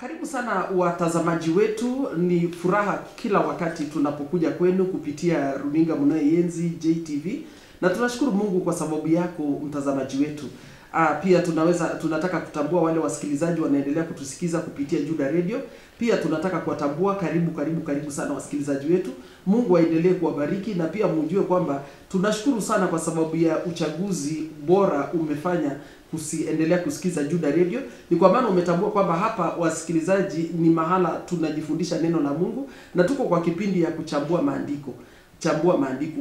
Karibu sana watazamaji wetu, ni furaha kila wakati tunapokuja kwenu kupitia runinga mnayoienzi JTV, na tunashukuru Mungu kwa sababu yako mtazamaji wetu. Pia tunataka kutambua wale wasikilizaji wanaendelea kutusikiza kupitia Juda Radio. Pia tunataka kuwatambua karibu sana wasikilizaji wetu. Mungu aendelee kuwabariki, na pia mjue kwamba tunashukuru sana kwa sababu ya uchaguzi bora umefanya kuendelea kusikiza Juda Radio. Ni kwa maana umetambua kwamba hapa wasikilizaji ni mahala tunajifundisha neno la Mungu, na tuko kwa kipindi ya kuchambua maandiko.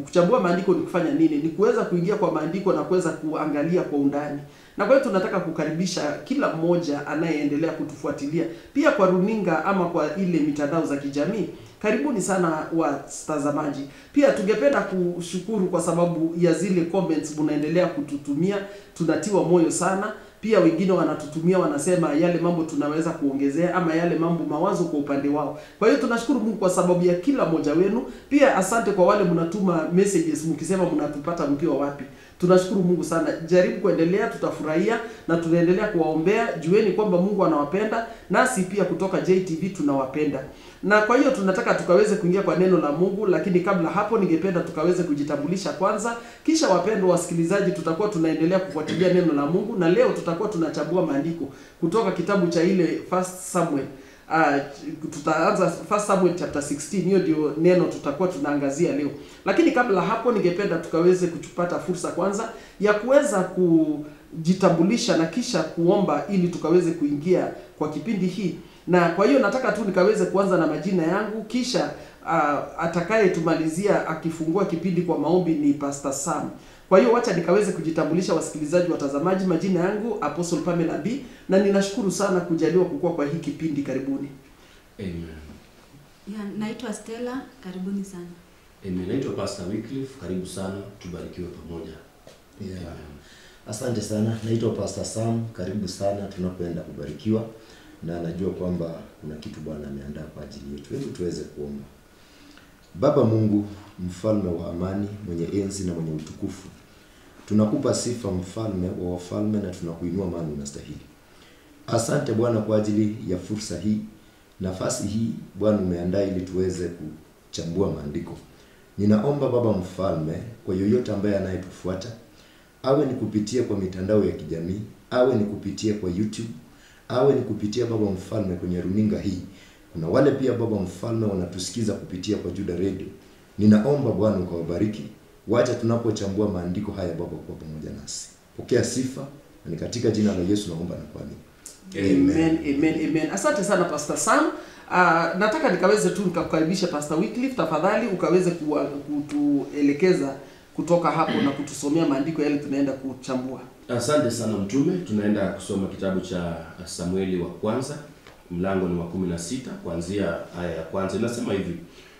Kuchambua maandiko ni kufanya nini? Ni kuweza kuingia kwa maandiko na kuweza kuangalia kwa undani. Na kwa hiyo tunataka kukaribisha kila mmoja anayeendelea kutufuatilia pia kwa runinga ama kwa ile mitandao za kijamii. Karibuni sana watazamaji. Pia tungependa kushukuru kwa sababu ya zile comments mnaendelea kututumia, tunatiwa moyo sana. Pia wengine wanatutumia wanasema yale mambo tunaweza kuongezea ama yale mambo mawazo kwa upande wao. Kwa hiyo tunashukuru Mungu kwa sababu ya kila mmoja wenu. Pia asante kwa wale mnatuma messages mkisema mnatupata mkiwa wapi. Tunashukuru Mungu sana. Jaribu kuendelea, tutafurahia na tunaendelea kuwaombea. Jueni kwamba Mungu anawapenda, nasi pia kutoka JTV tunawapenda. Na kwa hiyo tunataka tukaweze kuingia kwa neno la Mungu, lakini kabla hapo ningependa tukaweze kujitambulisha kwanza. Kisha wapendwa wasikilizaji, tutakuwa tunaendelea kufuatilia neno la Mungu, na leo tutakuwa tunachambua maandiko kutoka kitabu cha ile 1 Samuel. Tutaanza 1 Samuel chapter 16. Hiyo ndio neno tutakuwa tunaangazia leo. Lakini kabla hapo ningependa tukaweze kuchupata fursa kwanza ya kuweza kujitambulisha na kisha kuomba ili tukaweze kuingia kwa kipindi hii. Na kwa hiyo nataka tu nikaweze kuanza na majina yangu, kisha atakaye tumalizia akifungua kipindi kwa maombi ni Pastor Sam. Kwa hiyo wacha nikaweze kujitambulisha wasikilizaji watazamaji. Majina yangu Apostle Pamela B, na ninashukuru sana kujaliwa kukua kwa hii kipindi. Karibuni. Amen. Naitwa Stella, karibuni sana. Amen. Naitwa Pastor Wycliffe, karibu sana, tubarikiwe pamoja. Asante sana. Naitwa Pastor Sam, karibu sana, tunapoenda kubarikiwa, na najua kwamba kuna kitu Bwana ameandaa kwa ajili yetu. Hebu tuweze kuomba. Baba Mungu, mfalme wa amani, mwenye enzi na mwenye utukufu, tunakupa sifa mfalme wa wafalme, na tunakuinua maana unastahili. Asante Bwana kwa ajili ya fursa hii, nafasi hii Bwana umeandaa ili tuweze kuchambua maandiko. Ninaomba Baba mfalme, kwa yoyote ambaye anayetufuata, awe ni kupitia kwa mitandao ya kijamii, awe ni kupitia kwa YouTube, awe ni kupitia Baba mfalme kwenye runinga hii. Kuna wale pia Baba mfalme wanatusikiza kupitia kwa Juda Radio. Ninaomba Bwana ukawabariki. Wacha tunapochambua maandiko haya Baba kwa pamoja nasi. Pokea sifa, na ni katika jina la Yesu naomba na kuamini. Amen. Asante sana Pastor Sam. Nataka nikaweze tu nikakukaribisha Pastor Wycliffe, tafadhali ukaweze kutuelekeza kutoka hapo na kutusomea maandiko yale tunaenda kuchambua. Asante sana mtume. Tunaenda kusoma kitabu cha Samueli wa kwanza, mlango ni wa 16 kuanzia aya ya kwanza. Inasema hivi: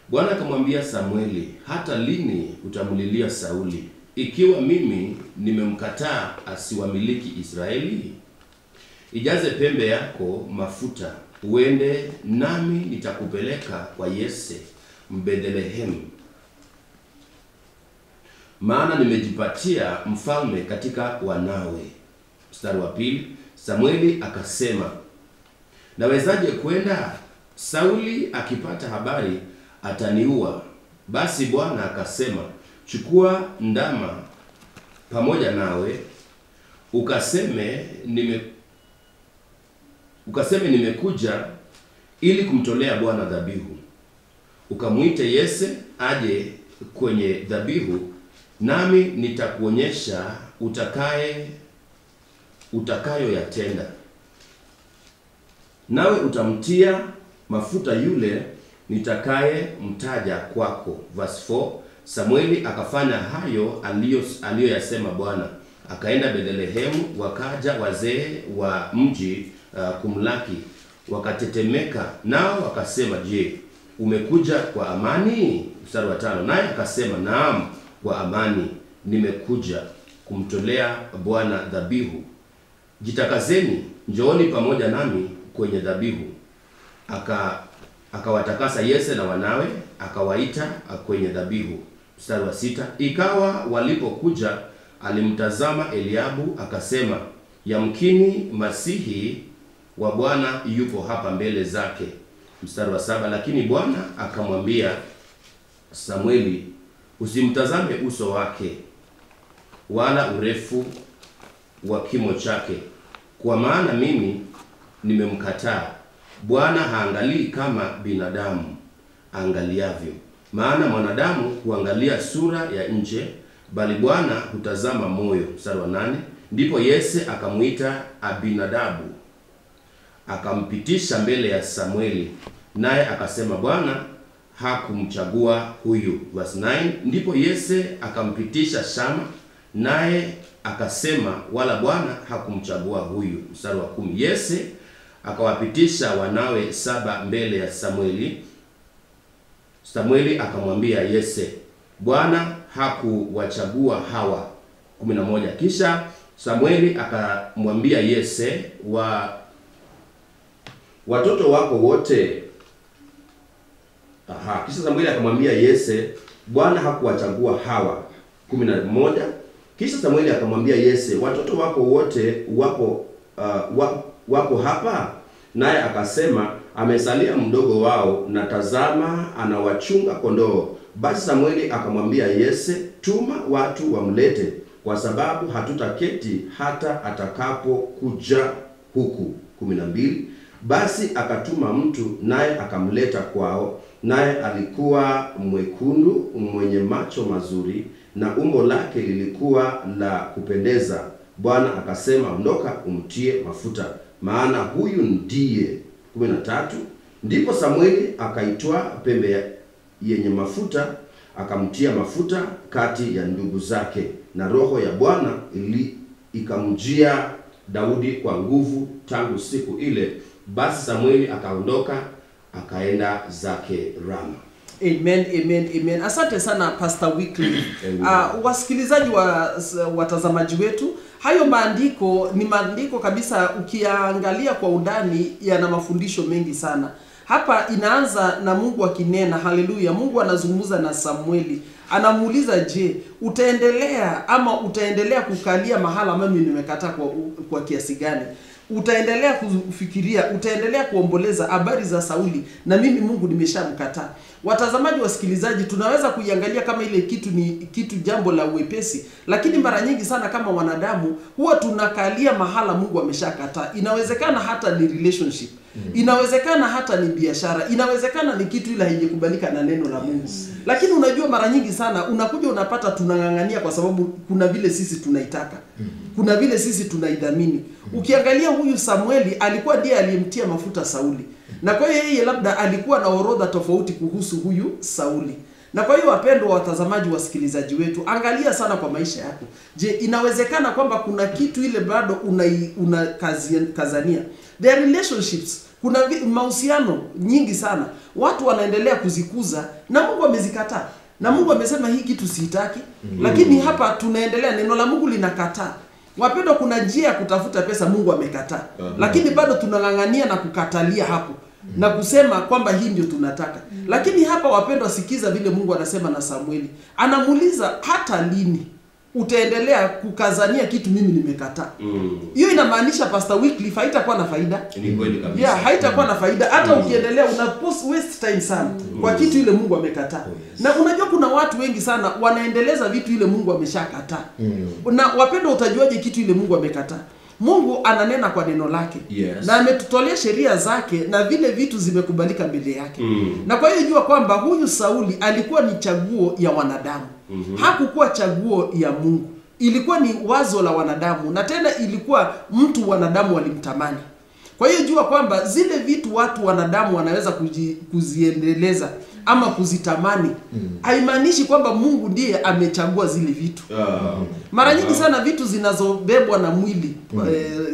Bwana akamwambia Samueli, hata lini utamlilia Sauli, ikiwa mimi nimemkataa asiwamiliki Israeli? Ijaze pembe yako mafuta, uende nami nitakupeleka kwa Yese Mbethlehemu, maana nimejipatia mfalme katika wanawe. Mstari wa 2, Samueli akasema, nawezaje kwenda? Sauli akipata habari ataniua. Basi Bwana akasema, chukua ndama pamoja nawe, ukaseme nimekuja ili kumtolea Bwana dhabihu. Ukamuite Yese aje kwenye dhabihu, nami nitakuonyesha utakayoyatenda. Nawe utamtia mafuta yule nitakaye mtaja kwako. Verse 4, Samueli akafanya hayo aliyoyasema Bwana. Akaenda Bethlehemu, wakaja wazee wa mji kumlaki, wakatetemeka, nao wakasema, je, umekuja kwa amani? Mstari wa 5, naye akasema, naam, kwa amani, nimekuja kumtolea Bwana dhabihu. Jitakazeni, njooni pamoja nami kwenye dhabihu. Akawatakasa Yese na wanawe, akawaita kwenye dhabihu. Mstari wa 6, ikawa walipokuja alimtazama Eliabu, akasema, yamkini Masihi wa Bwana yupo hapa mbele zake. Mstari wa 7, lakini Bwana akamwambia Samueli, usimtazame uso wake wala urefu wa kimo chake, kwa maana mimi nimemkataa. Bwana haangalii kama binadamu angaliavyo, maana mwanadamu huangalia sura ya nje, bali Bwana hutazama moyo. Mstari wa 8, ndipo Yese akamuita Abinadabu, akampitisha mbele ya Samueli, naye akasema Bwana hakumchagua huyu. Verse 9, ndipo Yese akampitisha Shama, naye akasema wala Bwana hakumchagua huyu. Mstari wa 10, Yese akawapitisha wanawe 7 mbele ya Samueli. Samueli akamwambia Yese, Bwana hakuwachagua hawa. 11, kisha Samueli akamwambia Yese, watoto wako wote. Kisha Samueli akamwambia Yese, Bwana hakuwachagua hawa. 11, kisha Samueli akamwambia Yese, watoto wako wote wako hapa? Naye akasema, amesalia mdogo wao, na tazama anawachunga kondoo. Basi Samueli akamwambia Yese, tuma watu wamlete, kwa sababu hatutaketi hata atakapokuja huku. 12, basi akatuma mtu, naye akamleta kwao, naye alikuwa mwekundu, mwenye macho mazuri, na umbo lake lilikuwa la kupendeza. Bwana akasema, ondoka umtie mafuta, maana huyu ndiye. 13, ndipo Samueli akaitwa pembe yenye mafuta, akamtia mafuta kati ya ndugu zake, na roho ya Bwana ikamjia Daudi kwa nguvu tangu siku ile. Basi Samueli akaondoka akaenda zake Rama. Amen, amen, amen. Asante sana Pastor Wycliffe. Wasikilizaji watazamaji wetu, hayo maandiko ni maandiko kabisa, ukiangalia kwa undani yana mafundisho mengi sana. Hapa inaanza na Mungu akinena, haleluya. Mungu anazungumza na Samueli. Anamuuliza, je, utaendelea kukalia mahala mimi nimekataa kwa kiasi gani? Utaendelea kufikiria, utaendelea kuomboleza habari za Sauli na mimi Mungu nimeshamkataa. Watazamaji, wasikilizaji, tunaweza kuiangalia kama ile kitu ni jambo la uwepesi, lakini mara nyingi sana kama wanadamu huwa tunakalia mahala Mungu ameshakataa. Inawezekana hata ni relationship, inawezekana hata ni biashara, inawezekana ni kitu ile haijekubalika na neno la Mungu. Lakini unajua mara nyingi sana unakuja unapata tunangangania kwa sababu kuna vile sisi tunaitaka. Kuna vile sisi tunaidhamini. Ukiangalia huyu Samueli alikuwa ndiye aliyemtia mafuta Sauli. Na kwa hiyo yeye labda alikuwa na orodha tofauti kuhusu huyu Sauli. Na kwa hiyo wapendwa watazamaji, wasikilizaji wetu, angalia sana kwa maisha yako. Je, inawezekana kwamba kuna kitu ile bado unakazania? There are relationships, kuna mahusiano nyingi sana watu wanaendelea kuzikuza na Mungu amezikataa. Na Mungu amesema hii kitu siitaki, lakini hapa tunaendelea, neno la Mungu linakataa. Wapendwa, kuna njia ya kutafuta pesa Mungu amekataa. Lakini bado tunangangania na kukatalia hapo na kusema kwamba hii ndio tunataka. Lakini hapa wapendwa, sikiza vile Mungu anasema na Samueli. Anamuuliza, hata lini utaendelea kukazania kitu mimi nimekataa? Hiyo inamaanisha Pastor Wycliffe haitakuwa na faida. Ni kweli kabisa. Haitakuwa na faida hata ukiendelea waste time sana kwa kitu ile Mungu amekataa. Na unajua kuna watu wengi sana wanaendeleza vitu ile Mungu ameshakataa. Na wapendwa, utajuaje kitu ile Mungu amekataa? Mungu ananena kwa neno lake. Na ametutolea sheria zake na vile vitu zimekubalika mbele yake. Na kwa hiyo jua kwamba huyu Sauli alikuwa ni chaguo ya wanadamu. Hakukuwa chaguo ya Mungu. Ilikuwa ni wazo la wanadamu, na tena ilikuwa mtu wanadamu walimtamani. Kwa hiyo jua kwamba zile vitu watu wanadamu wanaweza kuziendeleza ama kuzitamani, haimaanishi kwamba Mungu ndiye amechagua zile vitu. Mara nyingi sana vitu zinazobebwa na mwili,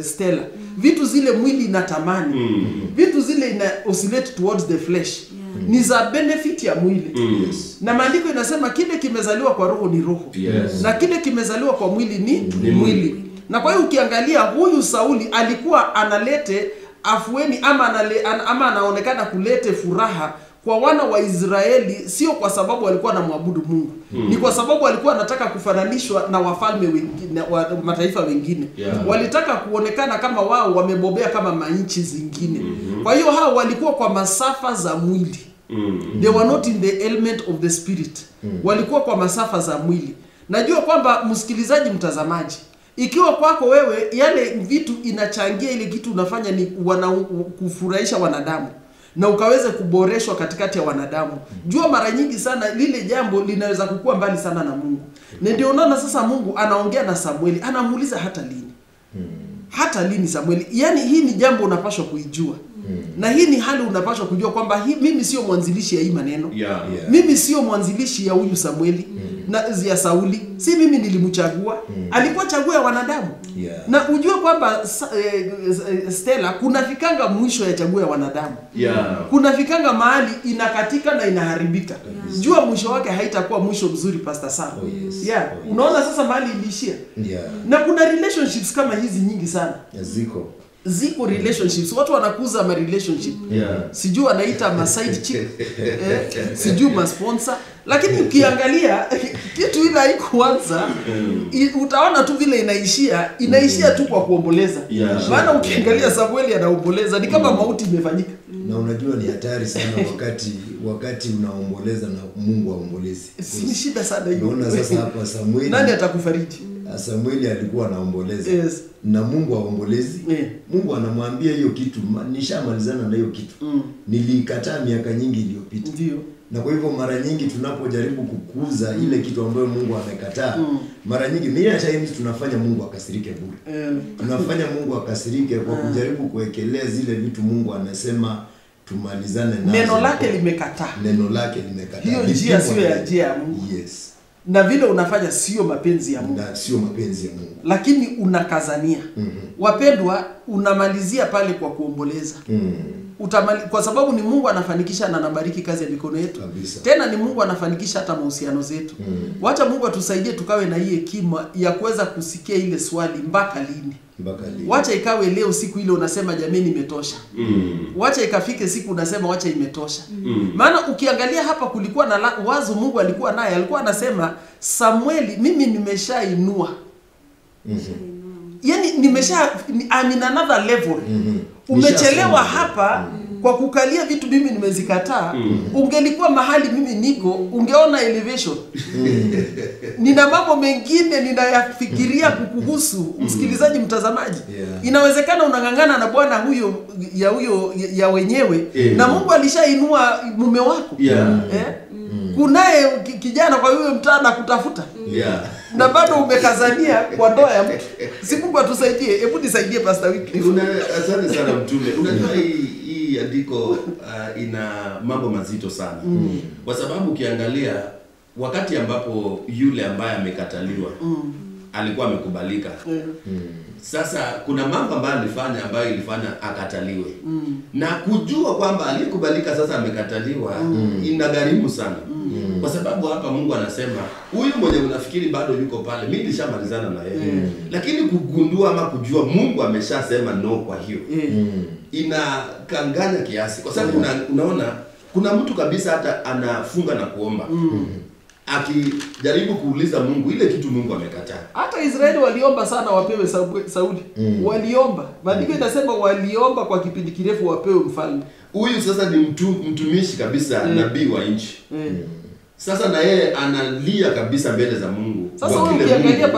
Stella, vitu zile mwili inatamani, vitu zile ina oscillate towards the flesh, ni za benefit ya mwili. Na maandiko inasema kile kimezaliwa kwa roho ni roho, na kile kimezaliwa kwa mwili ni mwili. Na kwa hiyo ukiangalia huyu Sauli alikuwa analete afueni ama anaonekana kulete furaha kwa wana wa Israeli sio kwa sababu walikuwa wanamwabudu Mungu. Ni kwa sababu walikuwa wanataka kufananishwa na wafalme wengine wa mataifa wengine. Walitaka kuonekana kama wao wamebobea kama manchi zingine. Kwa hiyo hao walikuwa kwa masafa za mwili. They were not in the element of the spirit. Walikuwa kwa masafa za mwili. Najua kwamba msikilizaji, mtazamaji, ikiwa kwako wewe yale vitu inachangia ile kitu unafanya ni kufurahisha wanadamu na ukaweze kuboreshwa katikati ya wanadamu, jua mara nyingi sana lile jambo linaweza kukua mbali sana na Mungu. Na ndio unaona sasa Mungu anaongea na Samueli, anamuuliza hata lini? Hata lini Samueli? Yaani hii ni jambo unapaswa kuijua. Na hii ni hali unapaswa kujua kwamba mimi sio mwanzilishi ya hii maneno. Mimi sio mwanzilishi ya huyu Samueli na ya Sauli. Si mimi nilimchagua. Alikuwa chagua ya wanadamu. Na ujue kwamba Stella, kuna fikanga mwisho ya chagua ya wanadamu. Kuna fikanga mahali inakatika na inaharibika. Jua mwisho wake haitakuwa mwisho mzuri, Pastor Sam. Unaona sasa mahali ilishia. Na kuna relationships kama hizi nyingi sana. Ziko relationships, watu wanakuza ma relationship. Sijui wanaita ma side chick, sijui ma sponsor, lakini ukiangalia kitu ile haikuanza, utaona tu vile inaishia tu kwa kuomboleza. Maana ukiangalia Samueli anaomboleza ni kama mauti imefanyika. Na unajua ni hatari sana wakati unaomboleza na Mungu aombolezi. Si shida sana hiyo. Unaona sasa hapa Samueli, nani atakufariji? Samueli alikuwa anaomboleza. Na Mungu aombolezi. Mungu anamwambia hiyo kitu, nishamalizana na hiyo kitu. Nilikataa miaka nyingi iliyopita. Ndio. Na kwa hivyo mara nyingi tunapojaribu kukuza ile kitu ambayo Mungu amekataa, mara nyingi mimi hata hivi tunafanya Mungu akasirike bure. Tunafanya Mungu akasirike kwa kujaribu kuwekelea zile vitu Mungu anasema tumalizane nazo. Neno lake limekataa. Hiyo njia sio ya njia ya Mungu. Na vile unafanya sio mapenzi ya Mungu. Lakini unakazania. Wapendwa, unamalizia pale kwa kuomboleza. Kwa sababu ni Mungu anafanikisha na anabariki kazi ya mikono yetu. Tena ni Mungu anafanikisha hata mahusiano zetu. Wacha Mungu atusaidie tukawe na hii hekima ya kuweza kusikia ile swali, mpaka lini? Wacha ikawe leo siku ile unasema jamii imetosha. Wacha ikafike siku unasema wacha imetosha. Maana ukiangalia hapa kulikuwa na wazo Mungu alikuwa naye, alikuwa anasema Samueli, mimi nimeshainua. Yaani I'm in another level. Umechelewa hapa kwa kukalia vitu mimi nimezikataa. Ungelikuwa mahali mimi niko, ungeona elevation. Nina mambo mengine ninayafikiria kukuhusu, msikilizaji, mtazamaji. Inawezekana unangangana na bwana huyo ya wenyewe, na Mungu alishainua mume wako. Kunaye kijana kwa huyo mtaa kutafuta. Na bado umekazania kwa ndoa ya mtu. Si Mungu atusaidie. Hebu nisaidie Pastor Wycliffe. Asante sana mtume. Unajua hii andiko ina mambo mazito sana. Kwa sababu ukiangalia wakati ambapo yule ambaye amekataliwa alikuwa amekubalika. Sasa kuna mambo ambayo alifanya ambayo ilifanya akataliwe. Na kujua kwamba aliyekubalika sasa amekataliwa inagharimu sana. Kwa sababu hapa Mungu anasema huyu mwenye unafikiri bado yuko pale, mimi nishamalizana na yeye. Lakini kugundua ama kujua Mungu ameshasema no, kwa hiyo inakanganya kiasi. Kwa sababu unaona kuna mtu kabisa hata anafunga na kuomba. Akijaribu kuuliza Mungu ile kitu Mungu amekataa. Hata Israeli waliomba sana wapewe Sauli. Waliomba. Maandiko inasema waliomba kwa kipindi kirefu wapewe mfalme. Huyu sasa ni mtumishi kabisa, nabii wa nchi. Sasa na yeye analia kabisa mbele za Mungu. Sasa ukiangalia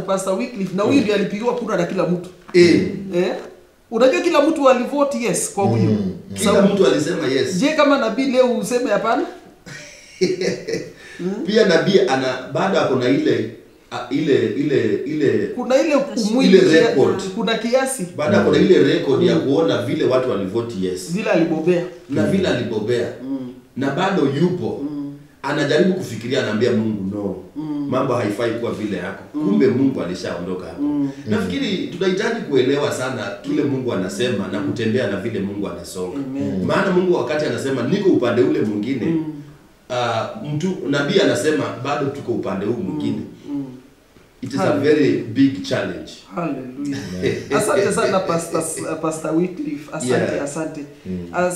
Pastor Wycliffe, na huyu ndiye alipigiwa kura na kila mtu. Unajua kila mtu alivote yes kwa huyu. Kila mtu alisema yes. Je, kama nabii leo useme hapana? Pia nabii baada kuna ile kuna ile umwili, record. Kuna kiasi. Baada kuna ile record ya kuona vile watu walivote yes. Vile alibobea. Na vile alibobea. Na bado yupo. Anajaribu kufikiria, anaambia Mungu no. Mambo haifai kuwa vile yako. Kumbe Mungu alishaondoka hapo. Nafikiri tunahitaji kuelewa sana kile Mungu anasema na kutembea na vile Mungu anasonga. Maana Mungu wakati anasema niko upande ule mwingine, nabii anasema bado tuko upande huu mwingine. It is a very big challenge. Hallelujah. Asante sana Pastor Wycliffe. Asante, Yeah. asante.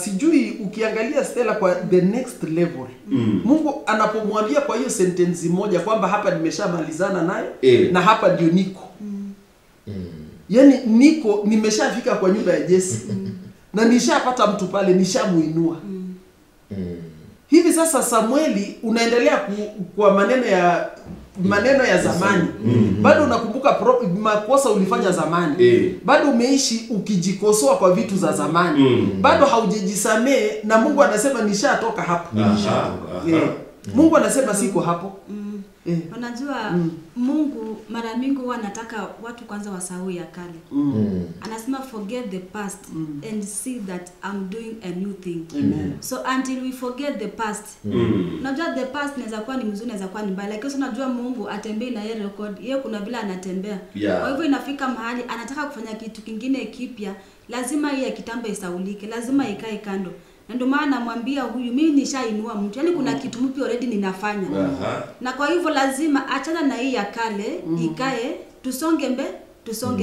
Sijui ukiangalia Stella kwa the next level. Mungu anapomwambia kwa hiyo sentence moja kwamba hapa nimeshamalizana naye na hapa ndio niko. Yaani niko nimeshafika kwa nyumba ya Jesse. Na nishapata mtu pale nishamuinua. Hivi sasa Samueli unaendelea kwa maneno ya zamani. Bado unakumbuka makosa ulifanya zamani. Bado umeishi ukijikosoa kwa vitu za zamani. Bado haujejisamee na Mungu anasema nishatoka hapo. Mungu anasema siko hapo. Unajua Mungu mara mingi huwa anataka watu kwanza wasahau ya kale. Anasema forget the past and see that I'm doing a new thing. So until we forget the past. Unajua the past inaweza kuwa ni mzuri, inaweza kuwa ni mbaya, lakini unajua Mungu atembei na yeye record. Yeye kuna vile anatembea. Kwa hivyo inafika mahali anataka kufanya kitu kingine kipya, lazima hii ya kitambo isaulike, lazima ikae kando. Na ndio maana namwambia huyu mimi nishainua mtu. Yaani kuna kitu mpya already ninafanya. Na kwa hivyo lazima achana na hii ya kale, ikae tusonge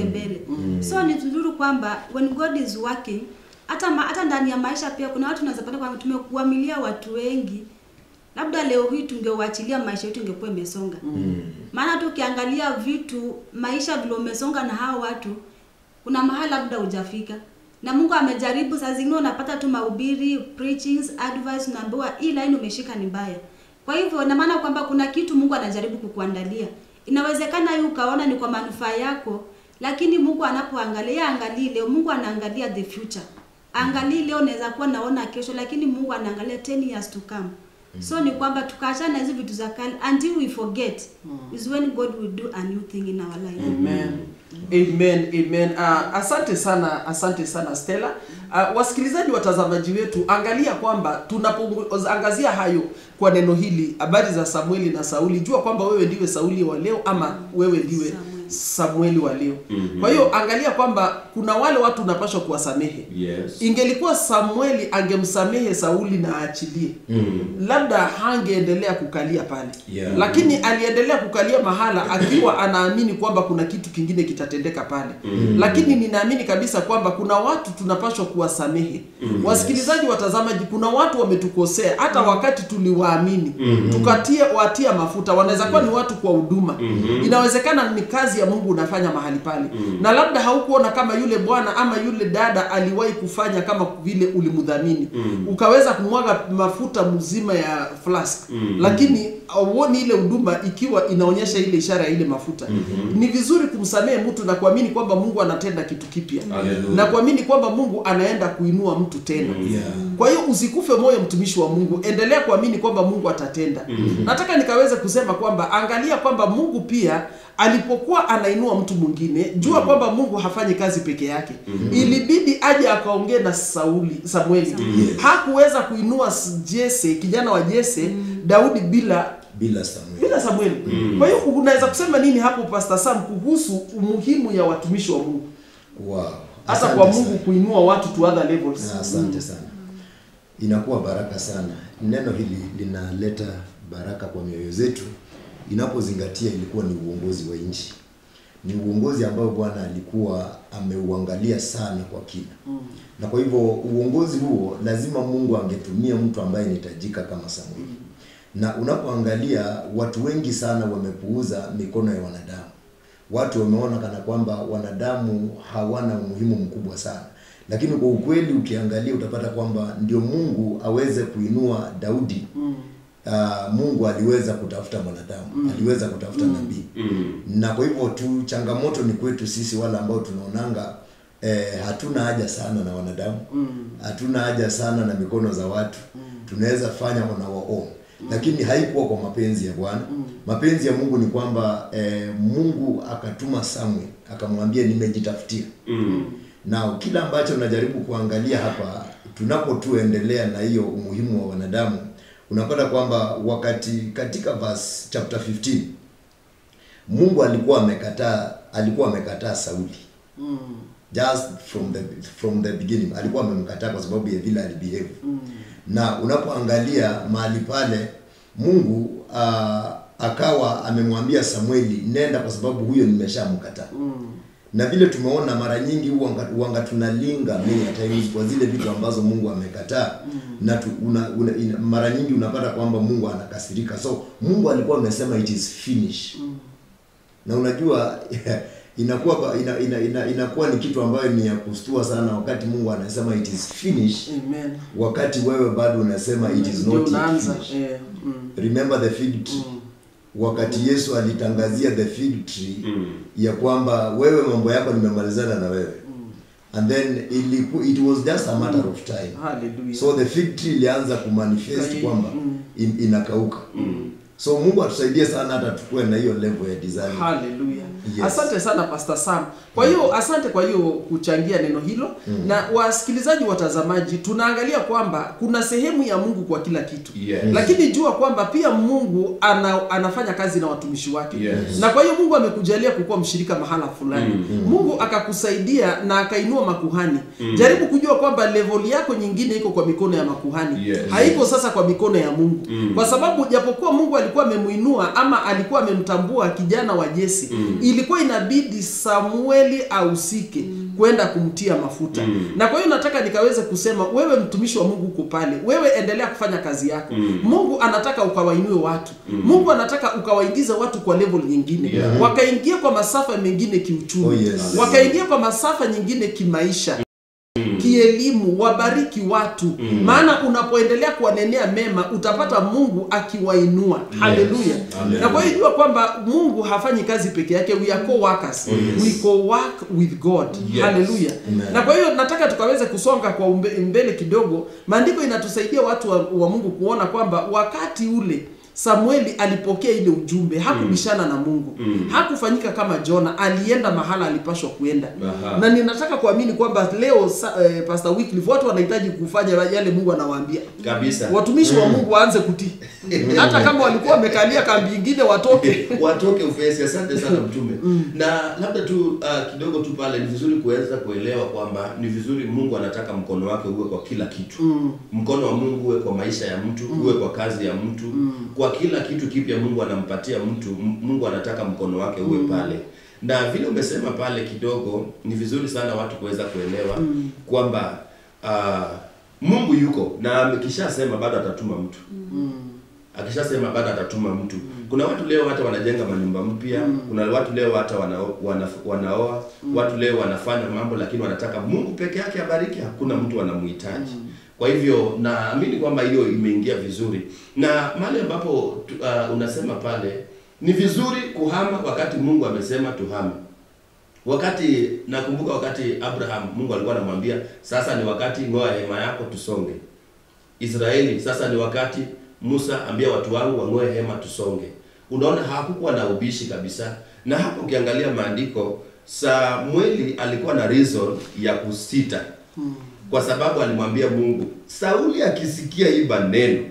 mbele. So ni nzuri kwamba when God is working, hata ndani ya maisha pia kuna watu tunaweza pata kwamba tumekuamilia watu wengi. Labda leo hii tungewaachilia maisha yetu ingekuwa imesonga. Maana tu ukiangalia vitu maisha vile umesonga na hao watu, kuna mahali labda hujafika. Na Mungu amejaribu saa zingine unapata tu mahubiri, preachings, advice, unaambiwa hii line umeshika ni mbaya. Kwa hivyo na maana kwamba kuna kitu Mungu anajaribu kukuandalia. Inawezekana hiyo ukaona ni kwa manufaa yako, lakini Mungu anapoangalia, angalia leo, Mungu anaangalia the future. Angalia leo naweza kuwa naona kesho, lakini Mungu anaangalia 10 years to come. So ni kwamba tukaachana na hizo vitu za kale until we forget is when God will do a new thing in our life. Amen. Asante sana Stella. Wasikilizaji watazamaji wetu, angalia kwamba tunapoangazia hayo kwa neno hili, habari za Samueli na Sauli, jua kwamba wewe ndiwe Sauli wa leo ama wewe ndiwe Samueli wa leo. Kwa hiyo angalia kwamba kuna wale watu unapaswa kuwasamehe. Ingelikuwa Samueli angemsamehe Sauli na aachilie, labda hangeendelea kukalia pale. Lakini aliendelea kukalia mahala akiwa anaamini kwamba kuna kitu kingine kitatendeka pale. Lakini ninaamini kabisa kwamba kuna watu tunapaswa kuwasamehe. Wasikilizaji watazamaji, kuna watu wametukosea hata wakati tuliwaamini. Watia mafuta, wanaweza kuwa ni watu kwa huduma. Inawezekana ni kazi ya Mungu unafanya mahali pale. Na labda haukuona kama yule bwana ama yule dada aliwahi kufanya kama vile ulimdhamini. Ukaweza kumwaga mafuta mzima ya flask. Lakini uone ile huduma ikiwa inaonyesha ile ishara ya ile mafuta. Ni vizuri kumsamehe mtu na kuamini kwamba Mungu anatenda kitu kipya. Na kuamini kwamba Mungu anaenda kuinua mtu tena. Kwa hiyo usikufe moyo mtumishi wa Mungu. Endelea kuamini kwamba Mungu atatenda. Nataka nikaweze kusema kwamba angalia kwamba Mungu pia alipokuwa anainua mtu mwingine, jua kwamba Mungu hafanyi kazi peke yake. Ilibidi aje akaongee na Samueli. Hakuweza kuinua Jesse, kijana wa Jesse, Daudi bila Samueli. Kwa hiyo unaweza kusema nini hapo Pastor Sam kuhusu umuhimu ya watumishi wa Mungu? Hata kwa Mungu kuinua watu to other levels. Asante sana. Inakuwa baraka sana. Neno hili linaleta baraka kwa mioyo zetu. Inapozingatia ilikuwa ni uongozi wa nchi. Ni uongozi ambao Bwana alikuwa ameuangalia sana kwa kina. Na kwa hivyo uongozi huo lazima Mungu angetumia mtu ambaye anitajika kama Samueli. Na unapoangalia watu wengi sana wamepuuza mikono ya wanadamu. Watu wameona kana kwamba wanadamu hawana umuhimu mkubwa sana. Lakini kwa ukweli ukiangalia utapata kwamba ndio Mungu aweze kuinua Daudi. Mungu aliweza kutafuta mwanadamu, aliweza kutafuta nabii. Na kwa hivyo tu changamoto ni kwetu sisi wale ambao tunaonanga hatuna haja sana na wanadamu. Hatuna haja sana na mikono za watu. Tunaweza fanya on our own. Lakini haikuwa kwa mapenzi ya Bwana. Mapenzi ya Mungu ni kwamba Mungu akatuma Samuel, akamwambia nimejitafutia. Na kila ambacho najaribu kuangalia hapa tunapotuendelea na hiyo umuhimu wa wanadamu, unapata kwamba wakati katika verse chapter 15 Mungu alikuwa amekataa Sauli. Just from the beginning alikuwa amemkataa kwa sababu ya vile alibehave. Na unapoangalia mahali pale Mungu akawa amemwambia Samueli nenda kwa sababu huyo nimeshamkataa. Na vile tumeona mara nyingi huanga tunalinga many times kwa zile vitu ambazo Mungu amekataa. Na mara nyingi unapata kwamba Mungu anakasirika. So Mungu alikuwa amesema it is finished. Na unajua inakuwa ni kitu ambayo ni ya kustua sana wakati Mungu anasema it is finished. Amen. Wakati wewe bado unasema it is not finished. Remember the fig tree. Wakati Yesu alitangazia the fig tree ya kwamba wewe mambo yako nimemalizana na wewe. And then it was just a matter of time. Hallelujah. So the fig tree ilianza kumanifest kwamba inakauka. So Mungu atusaidie sana hata tukue na hiyo level ya design. Hallelujah. Yes. Asante sana Pastor Sam. Kwa hiyo asante kwa hiyo kuchangia neno hilo. Na wasikilizaji watazamaji, tunaangalia kwamba kuna sehemu ya Mungu kwa kila kitu. Yes. Lakini jua kwamba pia Mungu anafanya kazi na watumishi wake. Yes. Na kwa hiyo Mungu amekujalia kukuwa mshirika mahala fulani. Mungu akakusaidia na akainua makuhani. Jaribu kujua kwamba level yako nyingine iko kwa mikono ya makuhani. Yes. Haiko sasa kwa mikono ya Mungu. Kwa sababu japokuwa Mungu alikuwa amemuinua ama alikuwa amemtambua kijana wa Jesse, ilikuwa inabidi Samueli ahusike kwenda kumtia mafuta. Na kwa hiyo nataka nikaweze kusema wewe mtumishi wa Mungu uko pale. Wewe endelea kufanya kazi yako. Mungu anataka ukawainue watu. Mungu anataka ukawaingiza watu kwa level nyingine. Wakaingia kwa masafa mengine kiuchumi. Wakaingia kwa masafa nyingine kimaisha. Kielimu, wabariki watu. Maana unapoendelea kuwanenea mema utapata Mungu akiwainua. Haleluya. Na kwa hiyo jua kwamba Mungu hafanyi kazi peke yake, we are co-workers. We co-work with God. Haleluya. Na kwa hiyo nataka tukaweze kusonga kwa mbele kidogo. Maandiko inatusaidia watu wa Mungu kuona kwamba wakati ule Samueli alipokea ile ujumbe, hakubishana na Mungu. Hakufanyika kama Jona, alienda mahala alipashwa kuenda. Na ninataka kuamini kwamba leo Pastor Wycliffe watu wanahitaji kufanya yale Mungu anawaambia. Kabisa. Watumishi wa Mungu waanze kutii. Hata kama walikuwa wamekalia kambi nyingine watoke. Watoke ufesi. Asante sana mtume. Na labda tu kidogo tu pale ni vizuri kuweza kuelewa kwamba ni vizuri Mungu anataka mkono wake uwe kwa kila kitu. Mkono wa Mungu uwe kwa maisha ya mtu, uwe kwa kazi ya mtu, kwa kila kitu kipya Mungu anampatia mtu. Mungu anataka mkono wake uwe pale. Na vile umesema pale kidogo ni vizuri sana watu kuweza kuelewa kwamba Mungu yuko na akishasema bado atatuma mtu. Akishasema bado atatuma mtu. Kuna watu leo hata wanajenga manyumba mpya, kuna watu leo hata wanaoa, watu leo wanafanya mambo lakini wanataka Mungu peke yake abariki, hakuna mtu anamhitaji. Kwa hivyo naamini kwamba hiyo imeingia vizuri. Na mahali ambapo unasema pale ni vizuri kuhama wakati Mungu amesema tuhame. Wakati nakumbuka wakati Abraham Mungu alikuwa anamwambia sasa ni wakati ngoa hema yako tusonge. Israeli sasa ni wakati Musa ambia watu wangu wangoe hema tusonge. Unaona hakukuwa na ubishi kabisa. Na hapo ukiangalia maandiko Samueli alikuwa na reason ya kusita. Kwa sababu alimwambia Mungu, Sauli akisikia hii maneno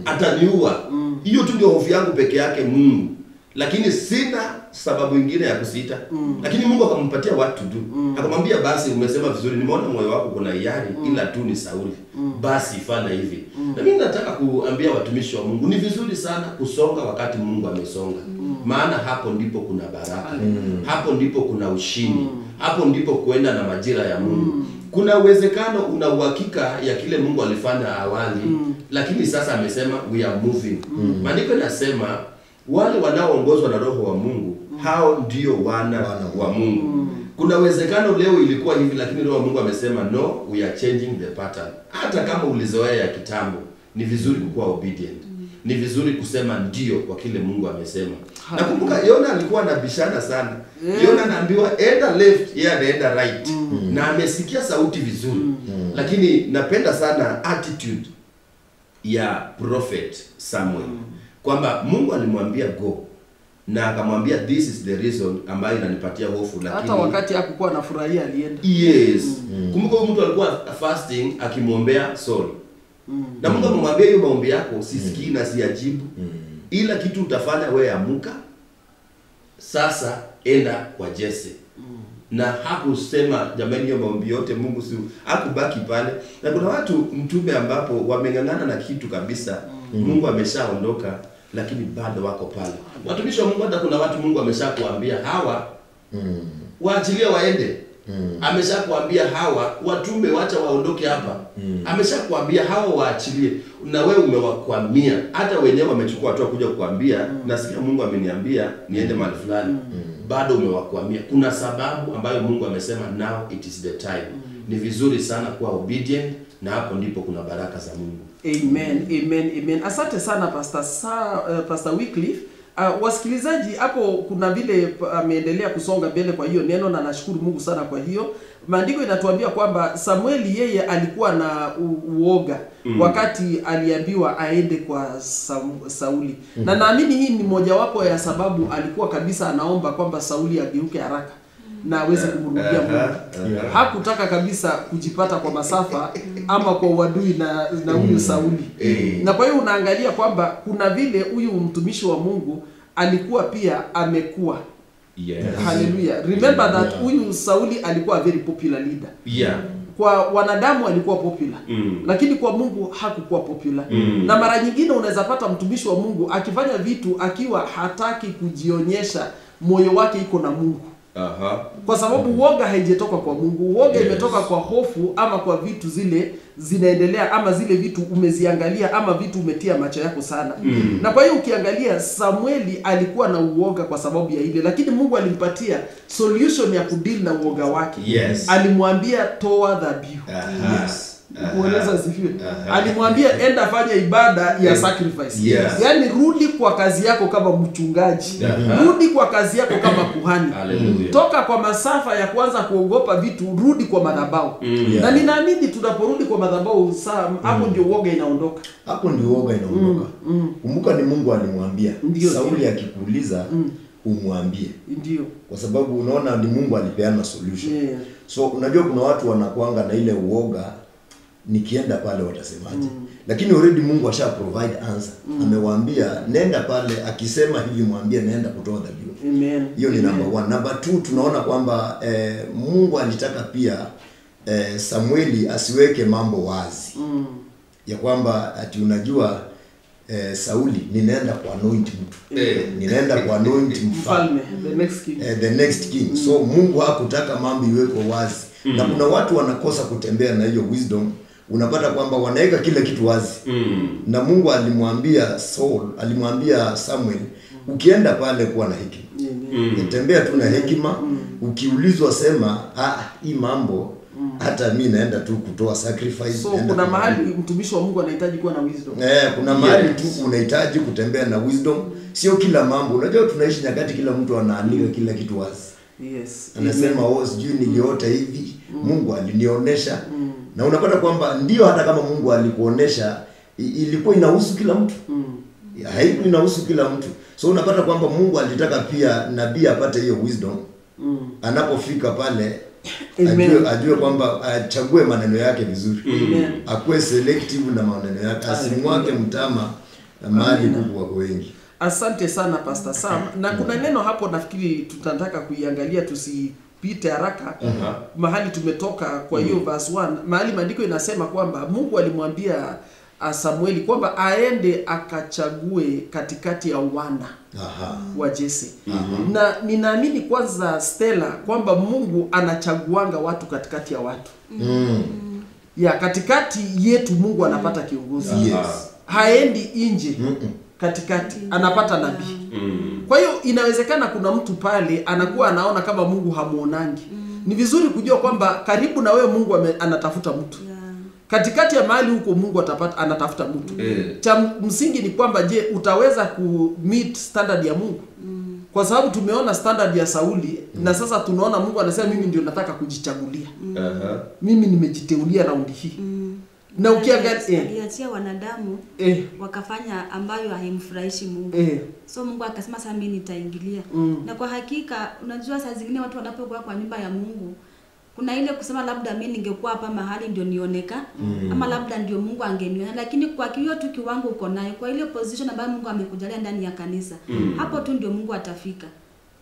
ataniua. Hiyo tu ndio hofu yangu peke yake Mungu. Lakini sina sababu nyingine ya kusita. Lakini Mungu akampatia watu tu. Akamwambia basi umesema vizuri, nimeona moyo wako kuna hiari ila tu ni Sauli. Basi fanya hivi. Na mimi nataka kuambia watumishi wa Mungu ni vizuri sana kusonga wakati Mungu amesonga. Maana hapo ndipo kuna baraka. Hapo ndipo kuna ushindi. Hapo ndipo kuenda na majira ya Mungu. Kuna uwezekano una uhakika ya kile Mungu alifanya awali, lakini sasa amesema we are moving. Maandiko yanasema wale wanaoongozwa na Roho wa Mungu, hao ndio wana wa Mungu. Kuna uwezekano leo ilikuwa hivi lakini Roho wa Mungu amesema no, we are changing the pattern. Hata kama ulizoea ya kitambo, ni vizuri kukuwa obedient. Ni vizuri kusema ndio kwa kile Mungu amesema. Nakumbuka Yona alikuwa anabishana sana. Yona anaambiwa enda left, yeye anaenda right. Na amesikia sauti vizuri. Lakini napenda sana attitude ya prophet Samuel. Kwamba Mungu alimwambia go na akamwambia this is the reason ambayo inanipatia hofu, lakini hata wakati hakukuwa anafurahia alienda. Yes. Kumbuka mtu alikuwa fasting akimwombea Saul. Na Mungu amemwambia hiyo maombi yako sisikii na siajibu. Ila kitu utafanya wewe amuka. Sasa enda kwa Jesse. Na hakusema jamani hiyo maombi yote Mungu si hakubaki pale. Na kuna watu mtume ambapo wamengangana na kitu kabisa. Mungu ameshaondoka. lakini bado wako pale. Watumishi wa Mungu, hata kuna watu Mungu ameshakuambia hawa waachilie waende. Ameshakuambia hawa watume, wacha waondoke hapa. Ameshakuambia hawa waachilie, na wewe umewakwamia. Hata wenyewe wamechukua hatua kuja kukuambia, nasikia Mungu ameniambia niende mahali fulani. Bado umewakwamia. Kuna sababu ambayo Mungu amesema now it is the time. Ni vizuri sana kuwa obedient, na hapo ndipo kuna baraka za Mungu. Amen, amen, amen. Asante sana Pastor Wycliffe. Wasikilizaji, hapo kuna vile ameendelea kusonga mbele kwa hiyo neno, na nashukuru Mungu sana kwa hiyo. Maandiko inatuambia kwamba Samueli yeye alikuwa na uoga wakati aliambiwa aende kwa Sauli. Na naamini hii ni mojawapo ya sababu alikuwa kabisa anaomba kwamba Sauli ageuke haraka na aweze kumrudia Mungu. Hakutaka kabisa kujipata kwa masafa ama kwa uadui na huyu Sauli. Na kwa hiyo unaangalia kwamba kuna vile huyu mtumishi wa Mungu alikuwa pia amekuwa. Yes. Hallelujah. Remember that huyu Sauli alikuwa a very popular leader. Kwa wanadamu alikuwa popular, lakini kwa Mungu hakukuwa popular. Na mara nyingine unaweza pata mtumishi wa Mungu akifanya vitu akiwa hataki kujionyesha moyo wake iko na Mungu. Kwa sababu uoga haijetoka kwa Mungu. Uoga imetoka kwa hofu, ama kwa vitu zile zinaendelea, ama zile vitu umeziangalia, ama vitu umetia macho yako sana. Na kwa hiyo ukiangalia Samueli alikuwa na uoga kwa sababu ya ile, lakini Mungu alimpatia solution ya kudeal na uoga wake. Alimwambia toa dhabihu. Kueleza zifiwe. Alimwambia enda fanya ibada ya sacrifice. Yaani rudi kwa kazi yako kama mchungaji. Rudi kwa kazi yako kama kuhani. Toka kwa masafa ya kwanza kuogopa vitu, rudi kwa madhabahu. Na ninaamini tunaporudi kwa madhabahu hapo ndio uoga inaondoka. Hapo ndio uoga inaondoka. Kumbuka ni Mungu alimwambia. Sauli akikuuliza umwambie. Ndio. Kwa sababu unaona ni Mungu alipeana solution. So unajua kuna watu wanakuanga na ile uoga, nikienda pale watasemaje? Lakini already Mungu asha provide answer. Amewaambia nenda pale, akisema hivi mwambie naenda kutoa dhabihu. Amen. Hiyo ni number 1. Number 2, tunaona kwamba Mungu alitaka pia Samueli asiweke mambo wazi. Ya kwamba ati unajua Sauli ninaenda ku anoint mtu. Ninaenda ku anoint mfalme, the next king. So Mungu hakutaka mambo iwekwe wazi. Na kuna watu wanakosa kutembea na hiyo wisdom. Unapata kwamba wanaweka kila kitu wazi. Na Mungu alimwambia Samuel, ukienda pale kuwa na hekima. Tembea tu na hekima. Ukiulizwa sema, hii mambo hata mimi naenda tu kutoa sacrifice. So kuna mahali mtumishi wa Mungu anahitaji kuwa na wisdom. Kuna mahali tu unahitaji kutembea na wisdom. Sio kila mambo. Unajua tunaishi nyakati kila mtu anaandika kila kitu wazi. Anasema sijui niliota hivi, Mungu alinionyesha. Na unapata kwamba ndio hata kama Mungu alikuonesha ilikuwa inahusu kila mtu. Haikuwa inahusu kila mtu. So unapata kwamba Mungu alitaka pia nabii apate hiyo wisdom. Anapofika pale ajue kwamba achague maneno yake vizuri. Akuwe selective na maneno yake, asimwake mtama mahali kuku wako wengi. Asante sana Pastor Sam. Na kuna neno hapo nafikiri tutataka kuiangalia tusipite haraka. Mahali tumetoka kwa hiyo verse 1, mahali maandiko inasema kwamba Mungu alimwambia Samueli kwamba aende akachague katikati ya wana wa Jesse. Na ninaamini kwanza Stella kwamba Mungu anachaguanga watu katikati ya watu. Ya katikati yetu Mungu anapata kiongozi. Haendi nje. Katikati anapata nabii. Kwa hiyo inawezekana kuna mtu pale anakuwa anaona kama Mungu hamuonangi. Ni vizuri kujua kwamba karibu na wewe Mungu anatafuta mtu. Katikati ya mahali huko Mungu anatafuta mtu. Cha msingi ni kwamba je, utaweza ku meet standard ya Mungu? Kwa sababu tumeona standard ya Sauli na sasa tunaona Mungu anasema mimi ndio nataka kujichagulia. Mimi nimejiteulia raundi hii. Na ukiangalia aliachia wanadamu wakafanya ambayo haimfurahishi Mungu. So Mungu akasema sasa mimi nitaingilia. Na kwa hakika unajua saa zingine watu wanapokuwa kwa nyumba ya Mungu kuna ile kusema labda mimi ningekuwa hapa mahali ndio nioneka ama labda ndio Mungu angeniona, lakini kwa hiyo tu kiwango uko nayo, kwa ile position ambayo Mungu amekujalia ndani ya kanisa, hapo tu ndio Mungu atafika.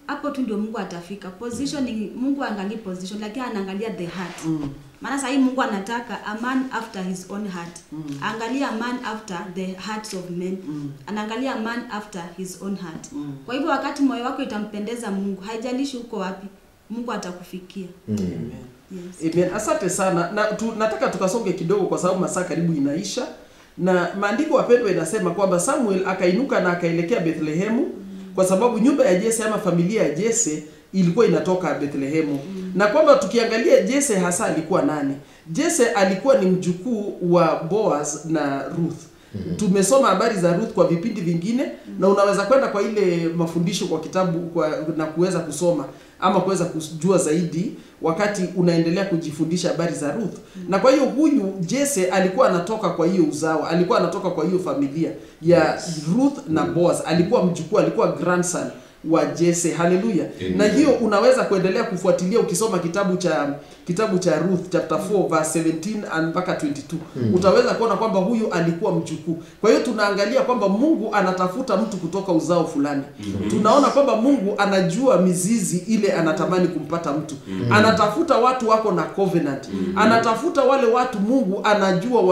Hapo tu ndio Mungu atafika. Position ni Mungu angalia position, lakini anaangalia the heart. Maana sasa hii Mungu anataka a man after his own heart. Angalia a man after the hearts of men. Anaangalia a man after his own heart. Kwa hivyo wakati moyo wako itampendeza Mungu, haijalishi uko wapi, Mungu atakufikia. Amen. Yes. Amen. Asante sana. Na nataka tukasonge kidogo kwa sababu masaa karibu inaisha. Na maandiko wapendwa inasema kwamba Samuel akainuka na akaelekea Bethlehemu kwa sababu nyumba ya Jese ama familia ya Jese ilikuwa inatoka Bethlehemu. Na kwamba tukiangalia Jese hasa alikuwa nani? Jese alikuwa ni mjukuu wa Boaz na Ruth. Tumesoma habari za Ruth kwa vipindi vingine na unaweza kwenda kwa ile mafundisho kwa kitabu na kuweza kusoma ama kuweza kujua zaidi wakati unaendelea kujifundisha habari za Ruth. Na kwa hiyo huyu Jese alikuwa anatoka kwa hiyo uzao, alikuwa anatoka kwa hiyo familia ya Ruth na Boaz. Alikuwa mjukuu, alikuwa grandson wa Jese. Haleluya. Na hiyo unaweza kuendelea kufuatilia ukisoma kitabu cha Ruth chapter 4 verse 17 mpaka 22. Utaweza kuona kwamba huyu alikuwa mjukuu. Kwa hiyo tunaangalia kwamba Mungu anatafuta mtu kutoka uzao fulani. Tunaona kwamba Mungu anajua mizizi ile anatamani kumpata mtu. Anatafuta watu wako na covenant. Anatafuta wale watu Mungu anajua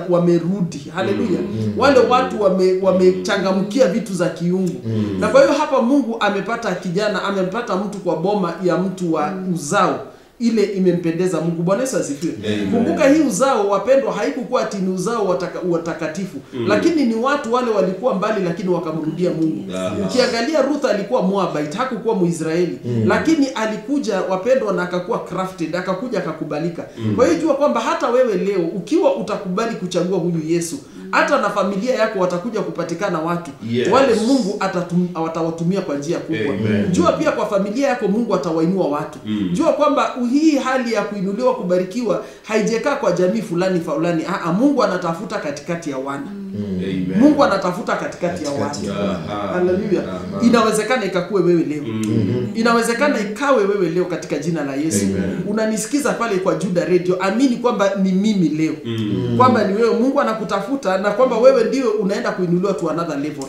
wamerudi. Haleluya. Wale watu wamechangamkia vitu za kiungu. Na kwa hiyo hapa Mungu amepata kijana, amempata mtu kwa boma ya mtu wa uzao ile imempendeza Mungu. Bwana Yesu asifiwe. Kumbuka hii uzao wapendwa haikukuwa ati ni uzao watakatifu, lakini ni watu wale walikuwa mbali lakini wakamrudia Mungu. Ukiangalia Ruth alikuwa Moabite, hakukuwa Muisraeli, lakini alikuja wapendwa na akakuwa crafted, akakuja akakubalika. Kwa hiyo jua kwamba hata wewe leo ukiwa utakubali kuchagua huyu Yesu, hata na familia yako watakuja kupatikana watu wale Mungu atawatumia kwa njia kubwa. Jua pia kwa familia yako Mungu atawainua watu. Jua kwamba hii hali ya kuinuliwa, kubarikiwa haijekaa kwa jamii fulani. Mungu anatafuta katikati ya wana. Mungu anatafuta katikati ya watu. Haleluya. Inawezekana ikakue wewe leo. Inawezekana ikawe wewe leo katika jina la Yesu. Unanisikiza pale kwa Juda Radio, amini kwamba ni mimi leo. Kwamba ni wewe Mungu anakutafuta na kwamba wewe ndio unaenda kuinuliwa to another level.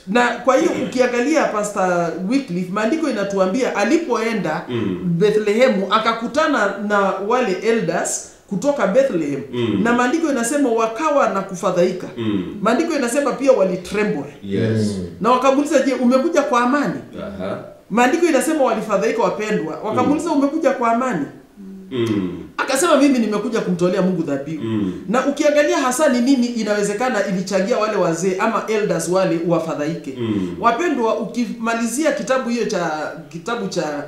Na kwa hiyo ukiangalia Pastor Wycliffe, maandiko inatuambia alipoenda Bethlehemu akakutana na wale elders kutoka Bethlehem. Na maandiko inasema wakawa na kufadhaika. Maandiko inasema pia walitremble. Na wakamuuliza, je, umekuja kwa amani? Maandiko inasema walifadhaika wapendwa. Wakamuuliza, umekuja kwa amani? Akasema mimi nimekuja kumtolea Mungu dhabihu. Na ukiangalia hasa ni nini inawezekana ilichangia wale wazee ama elders wale wafadhaike. Wapendwa, ukimalizia kitabu cha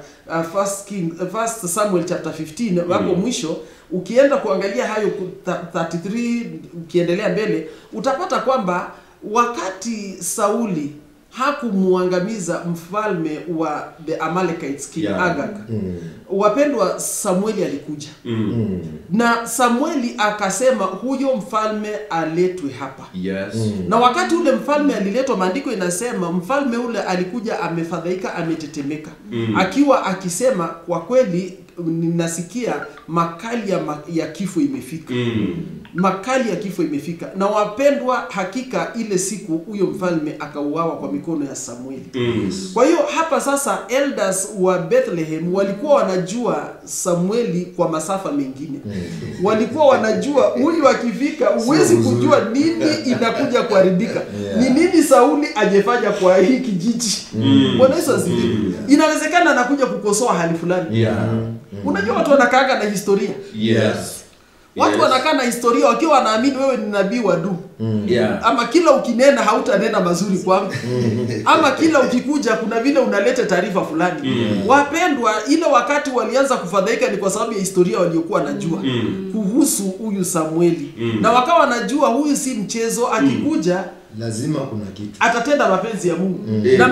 First Samuel chapter 15 hapo mwisho, ukienda kuangalia hayo 33 ukiendelea mbele, utapata kwamba wakati Sauli hakumuangamiza mfalme wa the Amalekites King Agag, wapendwa, Samueli alikuja. Na Samueli akasema huyo mfalme aletwe hapa. Na wakati ule mfalme aliletwa, maandiko inasema mfalme ule alikuja amefadhaika, ametetemeka, akiwa akisema kwa kweli ninasikia makali ya kifo imefika. Makali ya kifo imefika. Na wapendwa, hakika ile siku huyo mfalme akauawa kwa mikono ya Samueli. Kwa hiyo hapa sasa elders wa Bethlehem walikuwa wanajua Samueli kwa masafa mengine. Walikuwa wanajua huyu akifika huwezi kujua nini inakuja kuharibika. Ni nini Sauli ajefanya kwa hii kijiji. Bwana Yesu asifiwe. Inawezekana anakuja kukosoa hali fulani. Unajua watu wanakaanga na historia. Watu wanakaa na historia wakiwa wanaamini wewe ni nabii wa du. Ama kila ukinena hautanena mazuri kwangu. Ama kila ukikuja kuna vile unaleta taarifa fulani. Wapendwa, ile wakati walianza kufadhaika ni kwa sababu ya historia waliokuwa wanajua kuhusu huyu Samueli. Na wakawa wanajua huyu si mchezo, akikuja lazima kuna kitu atatenda mapenzi ya Mungu. Na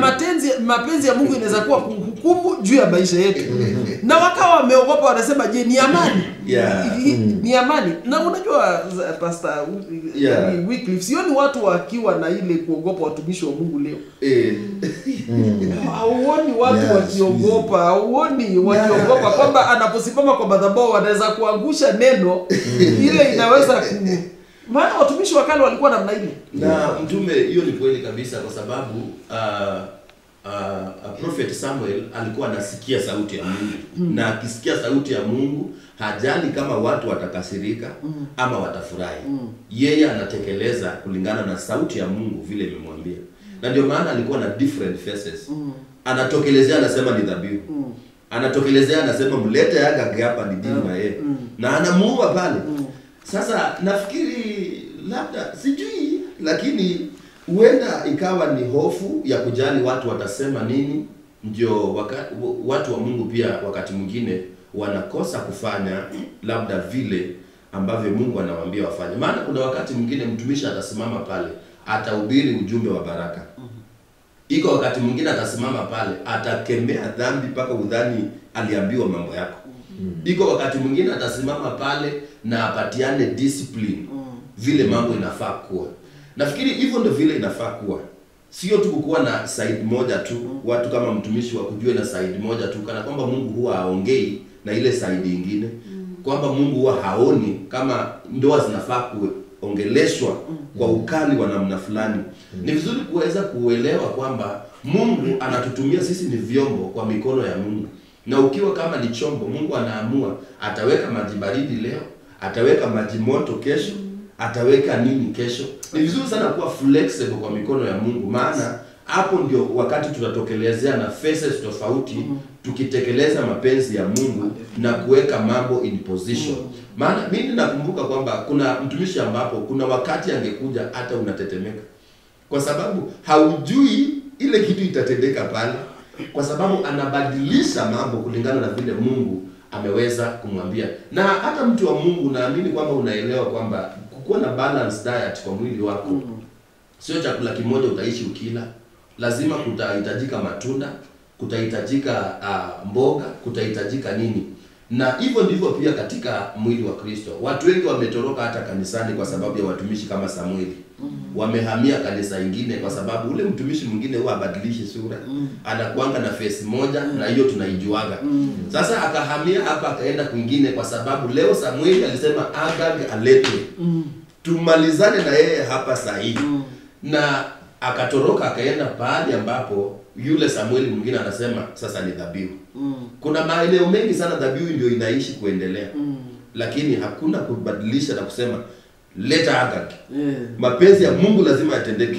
mapenzi ya Mungu inaweza kuwa kuhukumu juu ya maisha yetu. Na wakawa wameogopa, wanasema je, ni amani? Ni amani. Na unajua Pastor Wycliffe, sioni watu wakiwa na ile kuogopa watumishi wa Mungu leo. Hauoni watu wakiogopa, hauoni wakiogopa kwamba anaposimama kwa madhabahu anaweza kuangusha neno ile inaweza maana watumishi wa kale walikuwa namna ile. Na mtume, hiyo ni kweli kabisa, kwa sababu Prophet Samuel alikuwa anasikia sauti ya Mungu. Na akisikia sauti ya Mungu, hajali kama watu watakasirika ama watafurahi. Yeye anatekeleza kulingana na sauti ya Mungu vile imemwambia. Na ndio maana alikuwa na different faces. Anatokelezea anasema ni dhabihu. Anatokelezea anasema mlete Agag hapa ni dini na yeye. Na anamuua pale. Sasa nafikiri labda sijui, lakini huenda ikawa ni hofu ya kujali watu watasema nini. Ndio watu wa Mungu pia wakati mwingine wanakosa kufanya labda vile ambavyo Mungu anawaambia wafanye. Maana kuna wakati mwingine mtumishi atasimama pale atahubiri ujumbe wa baraka. Iko wakati mwingine atasimama pale atakemea dhambi mpaka udhani aliambiwa mambo yako. Iko wakati mwingine atasimama pale na apatiane discipline vile mambo inafaa kuwa. Nafikiri hivyo ndio vile inafaa kuwa. Sio tu kuwa na side moja tu, watu kama mtumishi wa kujua na side moja tu, kana kwamba Mungu huwa haongei na ile side nyingine. Kwamba Mungu huwa haoni kama ndoa zinafaa kuongeleshwa kwa ukali wa namna fulani. Ni vizuri kuweza kuelewa kwamba Mungu anatutumia sisi ni vyombo kwa mikono ya Mungu. Na ukiwa kama ni chombo, Mungu anaamua ataweka maji baridi leo, ataweka maji moto kesho, ataweka nini kesho. Ni vizuri sana kuwa flexible kwa mikono ya Mungu, maana hapo ndio wakati tutatokelezea na faces tofauti tukitekeleza mapenzi ya Mungu na kuweka mambo in position. Maana mimi nakumbuka kwamba kuna mtumishi ambapo kuna wakati angekuja hata unatetemeka. Kwa sababu haujui ile kitu itatendeka pale, kwa sababu anabadilisha mambo kulingana na vile Mungu ameweza kumwambia. Na hata mtu wa Mungu, naamini kwamba unaelewa kwamba kukuwa na balanced diet kwa mwili wako sio chakula kimoja utaishi ukila. Lazima kutahitajika matunda, kutahitajika mboga, kutahitajika nini. Na hivyo ndivyo pia katika mwili wa Kristo. Watu wengi wametoroka hata kanisani kwa sababu ya watumishi kama Samueli. Wamehamia kanisa ingine kwa sababu ule mtumishi mwingine huwa abadilishi sura. Anakuanga na face moja na hiyo tunaijuaga. Sasa akahamia hapa akaenda kwingine kwa sababu leo Samueli alisema Agag aletwe. Tumalizane na yeye hapa sahihi. Na akatoroka akaenda pahali ambapo yule Samueli mwingine anasema sasa ni dhabihu. Kuna maeneo mengi sana dhabihu ndio inaishi kuendelea. Lakini hakuna kubadilisha na kusema leta Agag. Mapenzi ya Mungu lazima yatendeke.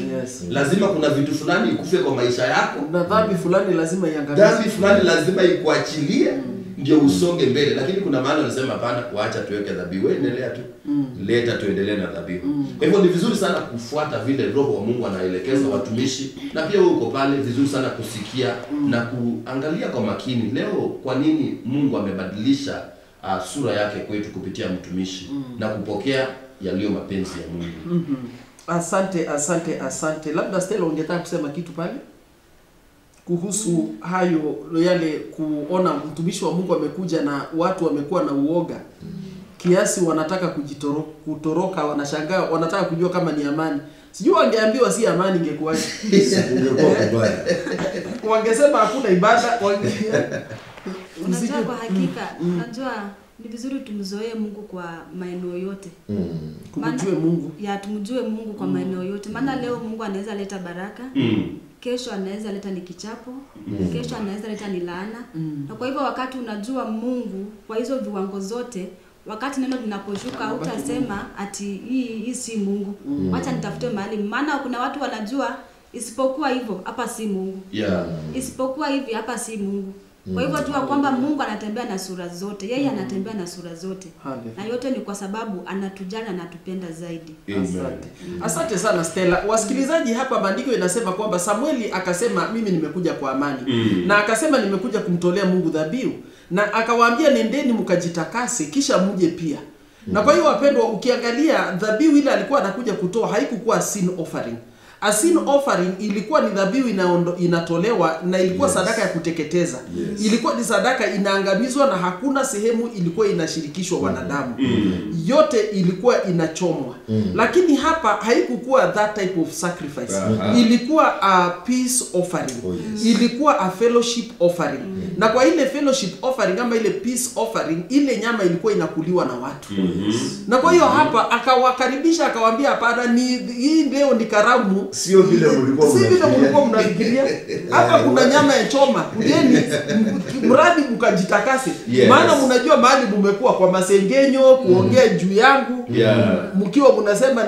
Lazima kuna vitu fulani ikufe kwa maisha yako. Na dhambi fulani lazima iangamizwe. Dhambi fulani lazima ikuachilie ndio usonge mbele. Lakini kuna maana anasema hapana, waacha tuweke dhabihu. Endelea tu. Leta tuendelee na dhabihu. Kwa hivyo ni vizuri sana kufuata vile Roho wa Mungu anaelekeza watumishi, na pia wewe uko pale vizuri sana kusikia na kuangalia kwa makini leo kwa nini Mungu amebadilisha sura yake kwetu kupitia mtumishi na kupokea yaliyo mapenzi ya Mungu. Asante. Labda Stella ungetaka kusema kitu pale kuhusu hayo yale, kuona mtumishi wa Mungu amekuja na watu wamekuwa na uoga kiasi wanataka kutoroka, wanashangaa, wanataka kujua kama ni amani. Sijui wangeambiwa si amani ingekuwaje. Wangesema hakuna ibada, unajua kwa hakika, unajua ni vizuri tumzoee Mungu kwa maeneo yote. Kumjue Mungu. Tumjue Mungu kwa maeneo yote. Maana leo Mungu anaweza leta baraka. Kesho anaweza leta ni kichapo. Kesho anaweza leta ni laana. Na kwa hivyo wakati unajua Mungu kwa hizo viwango zote, wakati neno linaposhuka utasema ati hii si Mungu. Acha nitafute mahali. Maana kuna watu wanajua isipokuwa hivyo hapa si Mungu. Isipokuwa hivi hapa si Mungu. Kwa hivyo tu kwamba Mungu anatembea na sura zote. Yeye anatembea na sura zote. Na yote ni kwa sababu anatujali na anatupenda zaidi. Asante sana Stella. Wasikilizaji, hapa maandiko inasema kwamba Samueli akasema mimi nimekuja kwa amani. Na akasema nimekuja kumtolea Mungu dhabihu. Na akawaambia nendeni mkajitakase kisha muje pia. Na kwa hiyo wapendwa, ukiangalia dhabihu ile alikuwa anakuja kutoa haikukuwa sin offering. A sin offering ilikuwa ni dhabihu inatolewa na ilikuwa sadaka ya kuteketeza. Ilikuwa ni sadaka inaangamizwa na hakuna sehemu ilikuwa inashirikishwa wanadamu. Yote ilikuwa inachomwa. Lakini hapa haikukuwa that type of sacrifice. Ilikuwa a peace offering. Ilikuwa a fellowship offering. Na kwa ile fellowship offering ama ile peace offering, ile nyama ilikuwa inakuliwa na watu. Na kwa hiyo hapa akawakaribisha, akawaambia hapana, hii leo ni karamu Sio vile mlikuwa si vile mlikuwa mnafikiria. Hapa kuna nyama ya choma. Kujeni mradi mkajitakase. Yes. Maana mnajua mahali mmekuwa kwa masengenyo, kuongea juu yangu. Mkiwa mnasema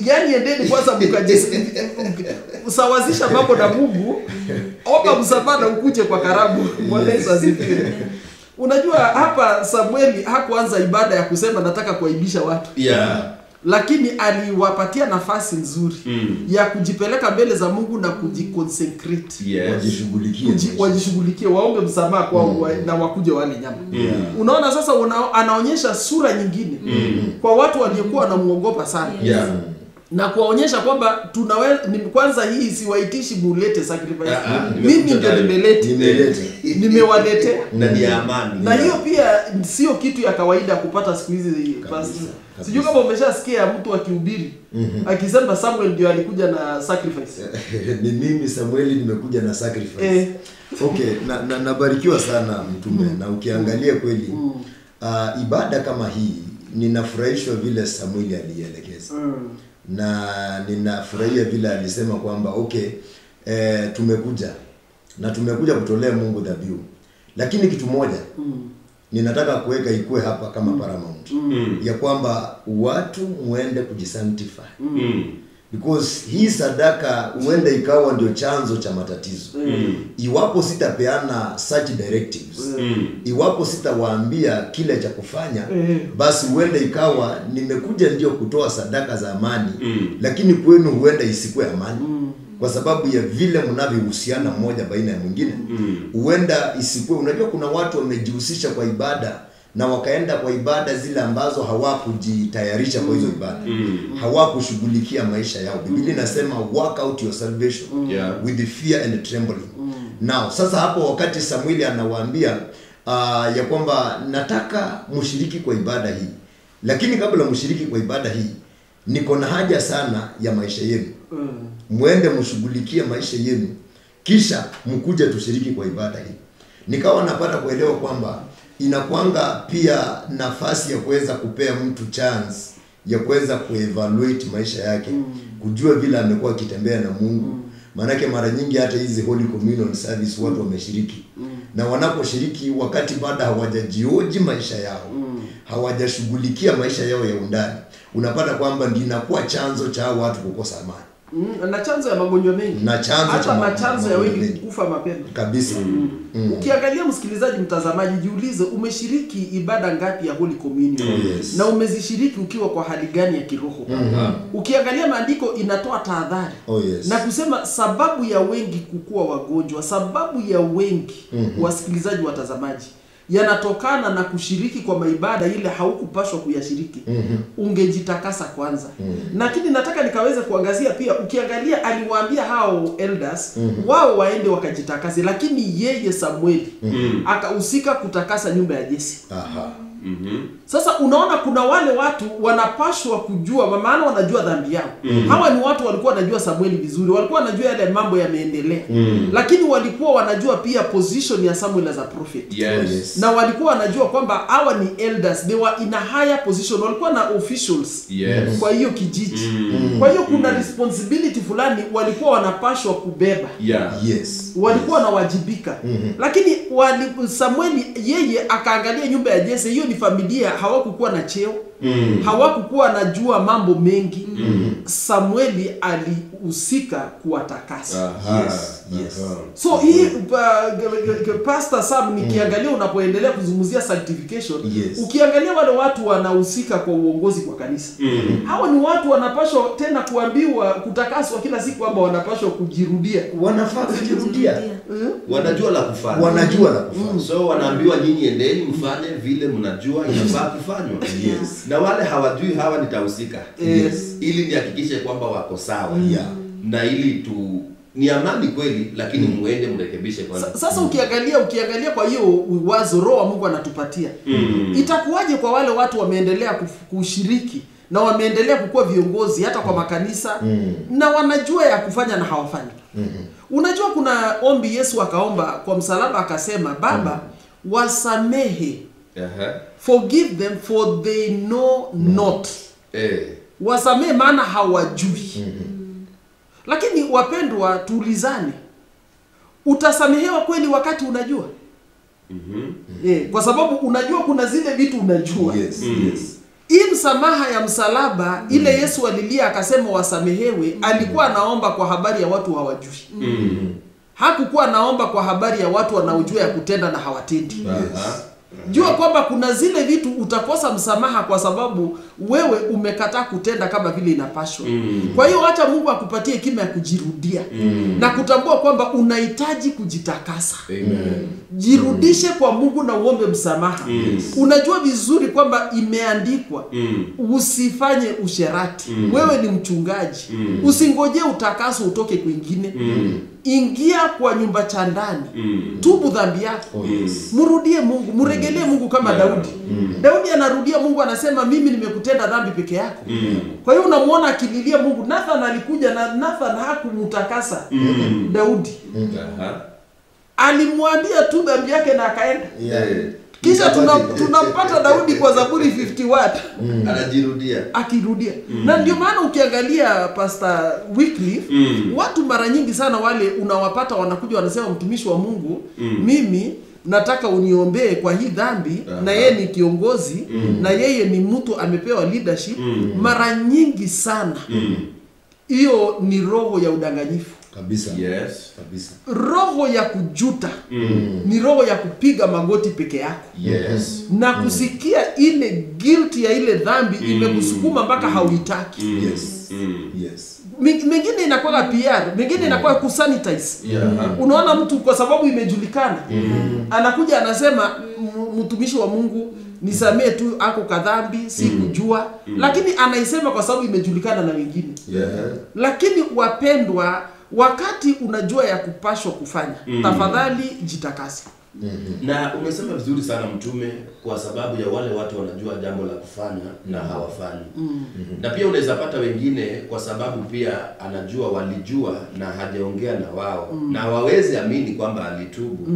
yani endeni kwanza mkajisawazisha mambo na Mungu. Omba msamaha ukuje kwa karamu. Bwana Yesu asifiwe. Unajua hapa Samueli hakuanza ibada ya kusema nataka kuaibisha watu. Lakini aliwapatia nafasi nzuri ya kujipeleka mbele za Mungu na kujiconsecrate. Wajishughulikie, waombe msamaha kwa na wakuje wale nyama. Unaona sasa anaonyesha sura nyingine kwa watu waliokuwa wanamuogopa sana. Na kuwaonyesha kwamba kwanza hii siwaitishi mulete sacrifice. Mimi ndio nimewaletea na ni amani. Na hiyo pia sio kitu ya kawaida kupata siku hizi. Sijui kama umeshasikia mtu akihubiri akisema Samuel ndio alikuja na sacrifice. Ni mimi Samueli nimekuja na sacrifice. Okay, na nabarikiwa sana mtume. Na ukiangalia kweli ibada kama hii ninafurahishwa vile Samueli alielekeza. Na ninafurahia vile alisema kwamba tumekuja kutolea Mungu dhabihu. Lakini kitu moja ninataka kuweka ikue hapa kama paramount ya kwamba watu muende kujisanctify. Because hii sadaka huenda ikawa ndio chanzo cha matatizo. Iwapo sitapeana such directives, iwapo sitawaambia kile cha kufanya, basi huenda ikawa nimekuja ndio kutoa sadaka za amani, lakini kwenu huenda isikue amani. Kwa sababu ya vile mnavyohusiana mmoja baina ya mwingine. Huenda isikue. Unajua kuna watu wamejihusisha kwa ibada na wakaenda kwa ibada zile ambazo hawakujitayarisha kwa hizo ibada. Hawakushughulikia maisha yao. Biblia inasema work out your salvation with fear and trembling. Now, sasa hapo wakati Samueli anawaambia ya kwamba nataka mshiriki kwa ibada hii. Lakini kabla mshiriki kwa ibada hii, niko na haja sana ya maisha yenu. Muende mshughulikie maisha yenu, kisha mkuje tushiriki kwa ibada hii. Nikawa napata kuelewa kwamba inakuanga pia nafasi ya kuweza kupea mtu chance ya kuweza kuevaluate maisha yake, kujua vile amekuwa akitembea na Mungu. Maanake mara nyingi hata hizi Holy Communion service watu wameshiriki. Na wanaposhiriki wakati baada hawajajioji maisha yao, hawajashughulikia maisha yao ya undani, unapata kwamba ndio inakuwa chanzo cha watu kukosa amani. Na chanzo ya magonjwa mengi. Na chanzo ya wengi kufa mapema. Kabisa. Ukiangalia msikilizaji, mtazamaji, jiulize umeshiriki ibada ngapi ya Holy Communion? Na umezishiriki ukiwa kwa hali gani ya kiroho? Ukiangalia maandiko inatoa tahadhari. Na kusema sababu ya wengi kukua wagonjwa, sababu ya wengi wasikilizaji, watazamaji, yanatokana na kushiriki kwa maibada ile haukupashwa kuyashiriki. Ungejitakasa kwanza. Lakini nataka nikaweze kuangazia pia, ukiangalia aliwaambia hao elders wao waende wakajitakase, lakini yeye Samueli akahusika kutakasa nyumba ya Jesse. Sasa unaona kuna wale watu wanapashwa kujua, maana wanajua dhambi yao. Hawa ni watu walikuwa wanajua Samueli vizuri, walikuwa wanajua yale mambo yameendelea. Lakini walikuwa wanajua pia position ya Samuel as a prophet. Na walikuwa wanajua kwamba hawa ni elders, they were in a higher position, walikuwa na officials kwa hiyo kijiji. Kwa hiyo kuna responsibility fulani walikuwa wanapashwa kubeba. Walikuwa wanawajibika. Lakini Samueli yeye akaangalia nyumba ya Jesse, hiyo ni familia, hawakukuwa na cheo, hawakukuwa najua mambo mengi. Samueli alihusika kuwatakasa. So hii Pastor Sam, nikiangalia unapoendelea kuzungumzia sanctification, ukiangalia wale watu wanahusika kwa uongozi kwa kanisa. Hao ni watu wanapaswa tena kuambiwa kutakaswa kila siku, kwamba wanapaswa kujirudia. Wanafaa kujirudia. Wanajua la kufanya. So wanaambiwa nyinyi endeni mfanye vile mnajua inafaa kufanywa. Na wale hawajui hawa nitahusika. Ili nihakikishe kwamba wako sawa. Na ili ni amani kweli, lakini muende mrekebishe kwanza. Sasa ukiangalia kwa hiyo wazo Roho wa Mungu anatupatia. Itakuwaje kwa wale watu wameendelea kushiriki na wameendelea kukua viongozi hata kwa makanisa na wanajua ya kufanya na hawafanyi? Unajua kuna ombi Yesu akaomba kwa msalaba, akasema Baba wasamehe, forgive them for they know not. Wasamehe maana hawajui. Lakini wapendwa, tuulizane, utasamehewa kweli wakati unajua? Kwa sababu unajua kuna zile vitu unajua. Yes, yes. Hii msamaha ya msalaba ile Yesu alilia akasema wasamehewe, alikuwa anaomba kwa habari ya watu hawajui. Hakukuwa anaomba kwa habari ya watu wanaojua ya kutenda na hawatendi. Jua kwamba kuna zile vitu utakosa msamaha kwa sababu wewe umekataa kutenda kama vile inapaswa. Kwa hiyo acha Mungu akupatie hekima ya kujirudia na kutambua kwamba unahitaji kujitakasa. Amen. Jirudishe kwa Mungu na uombe msamaha. Unajua vizuri kwamba imeandikwa usifanye usherati. Wewe ni mchungaji. Usingoje utakaso utoke kwingine. Ingia kwa nyumba cha ndani. Tubu dhambi yako. Mrudie Mungu, mregelee Mungu kama Daudi. Daudi anarudia Mungu, anasema mimi nimekutenda dhambi peke yako. Kwa hiyo unamuona akililia Mungu. Nathan alikuja na Nathan hakumtakasa Daudi. Alimwambia tu dhambi yake na akaenda. Kisha tunampata Daudi kwa Zaburi 51 anajirudia, akirudia. Na ndio maana ukiangalia Pastor Wycliffe, watu mara nyingi sana wale unawapata wanakuja wanasema mtumishi wa Mungu, mimi nataka uniombee kwa hii dhambi, na yeye ni kiongozi na yeye ni mtu amepewa leadership. Mara nyingi sana hiyo ni roho ya udanganyifu kabisa. Yes, kabisa. Roho ya kujuta ni roho ya kupiga magoti peke yako. Yes. Na kusikia ile guilt ya ile dhambi imekusukuma mpaka hauitaki. Yes. Yes. Mengine inakuwa PR, mengine inakuwa kusanitize. Unaona mtu kwa sababu imejulikana, anakuja anasema mtumishi wa Mungu nisamee tu ako kadhambi, si kujua, lakini anaisema kwa sababu imejulikana na wengine. Lakini wapendwa, wakati unajua ya kupashwa kufanya, tafadhali jitakase. Na umesema vizuri sana mtume, kwa sababu ya wale watu wanajua jambo la kufanya na hawafanyi. Na pia unaweza pata wengine kwa sababu pia anajua walijua na hajaongea na wao na hawawezi amini kwamba alitubu.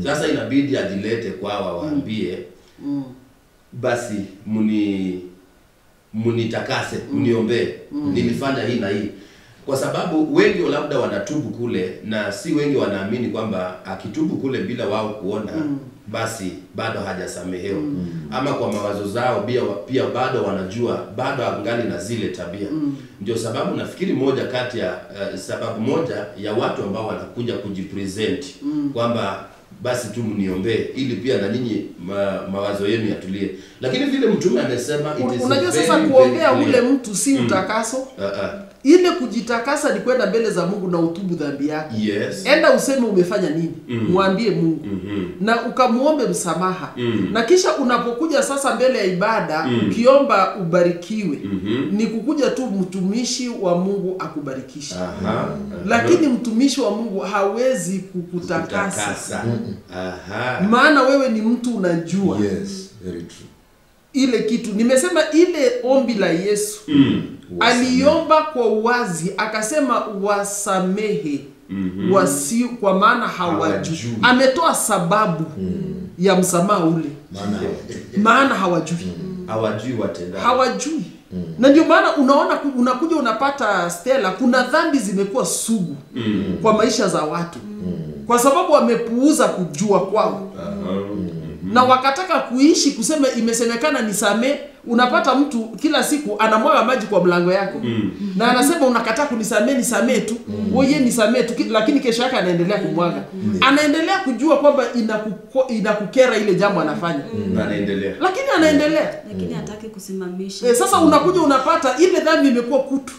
Sasa inabidi ajilete kwao waambie basi munitakase, muniombee, nilifanya hii na hii. Kwa sababu wengi labda wanatubu kule na si wengi wanaamini kwamba akitubu kule bila wao kuona basi bado hajasamehewa. Ama kwa mawazo zao pia bado wanajua bado angali na zile tabia. Ndio sababu nafikiri moja kati ya sababu moja ya watu ambao wanakuja kujipresent kwamba basi tu mniombee ili pia na ninyi mawazo yenu yatulie. Lakini vile mtume amesema unajua sasa kuombea ule mtu si utakaso. Ile kujitakasa ni kwenda mbele za Mungu na utubu dhambi yako. Yes. Enda useme umefanya nini, mwambie Mungu na ukamuombe msamaha. Na kisha unapokuja sasa mbele ya ibada ukiomba ubarikiwe, ni kukuja tu mtumishi wa Mungu akubarikishe. Lakini mtumishi wa Mungu hawezi kukutakasa. Maana wewe ni mtu unajua. Yes, very true. Ile kitu nimesema, ile ombi la Yesu aliomba kwa uwazi, akasema wasamehe wasi, kwa maana hawajui. Ametoa sababu ya msamaha ule, maana hawajui. Hawajui watenda. Hawajui. Na ndio maana unaona unakuja unapata Stella, kuna dhambi zimekuwa sugu kwa maisha za watu kwa sababu wamepuuza kujua kwao. Na wakataka kuishi kusema imesemekana nisamee. Unapata mtu kila siku anamwaga maji kwa mlango yako na anasema unakataa kunisamee, nisamee tu. Wewe nisamee tu, lakini kesho yake anaendelea kumwaga. Anaendelea kujua kwamba inakukera ile jambo anafanya. Anaendelea. Lakini anaendelea. Lakini hataki kusimamisha. Sasa unakuja unapata ile dhambi imekuwa kutu.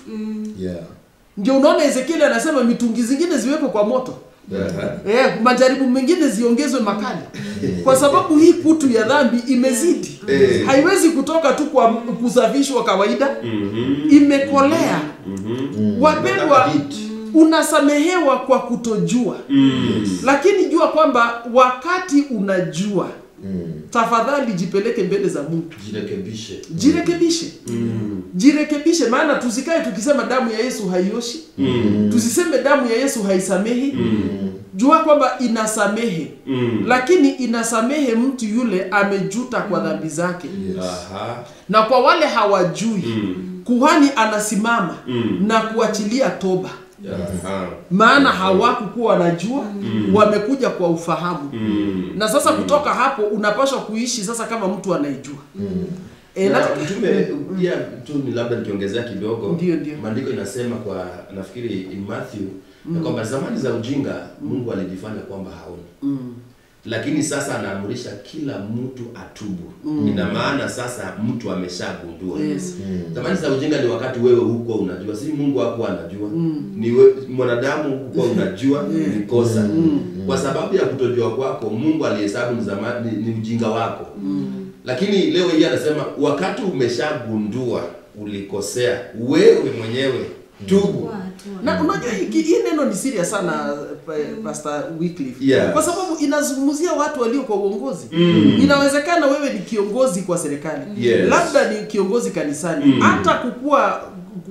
Ndio unaona Ezekiel anasema mitungi zingine ziwekwe kwa moto. Majaribu mengine ziongezwe makali. Kwa sababu hii kutu ya dhambi imezidi. Haiwezi kutoka tu kwa kusafishwa kawaida. Imekolea. Wapendwa, unasamehewa kwa kutojua. Lakini jua kwamba wakati unajua, tafadhali jipeleke mbele za Mungu. Jirekebishe. Jirekebishe, maana tusikae tukisema damu ya Yesu haioshi. Tusiseme damu ya Yesu haisamehi. Jua kwamba inasamehe. Lakini inasamehe mtu yule amejuta kwa dhambi zake. Na kwa wale hawajui, kuhani anasimama na kuachilia toba. Maana hawakukuwa wanajua, wamekuja kwa ufahamu. Na sasa kutoka hapo unapaswa kuishi sasa kama mtu anayejua. Mtume pia tu ni labda nikiongezea kidogo. Ndio. Maandiko inasema kwa nafikiri in Matthew kwamba zamani za ujinga Mungu alijifanya kwamba haoni. Lakini sasa anaamrisha kila mtu atubu. Ina maana sasa mtu ameshagundua. Zamani za ujinga ni wakati wewe huko unajua, si Mungu hakuwa anajua. Ni mwanadamu huko unajua ni kosa. Kwa sababu ya kutojua kwako Mungu alihesabu ni zamani ni ujinga wako. Lakini leo hii anasema wakati umeshagundua ulikosea, wewe mwenyewe tubu. Na unajua hii neno ni serious sana Pastor Wycliffe. Kwa sababu inazungumzia watu walio kwa uongozi. Inawezekana wewe ni kiongozi kwa serikali. Labda ni kiongozi kanisani. Hata kukua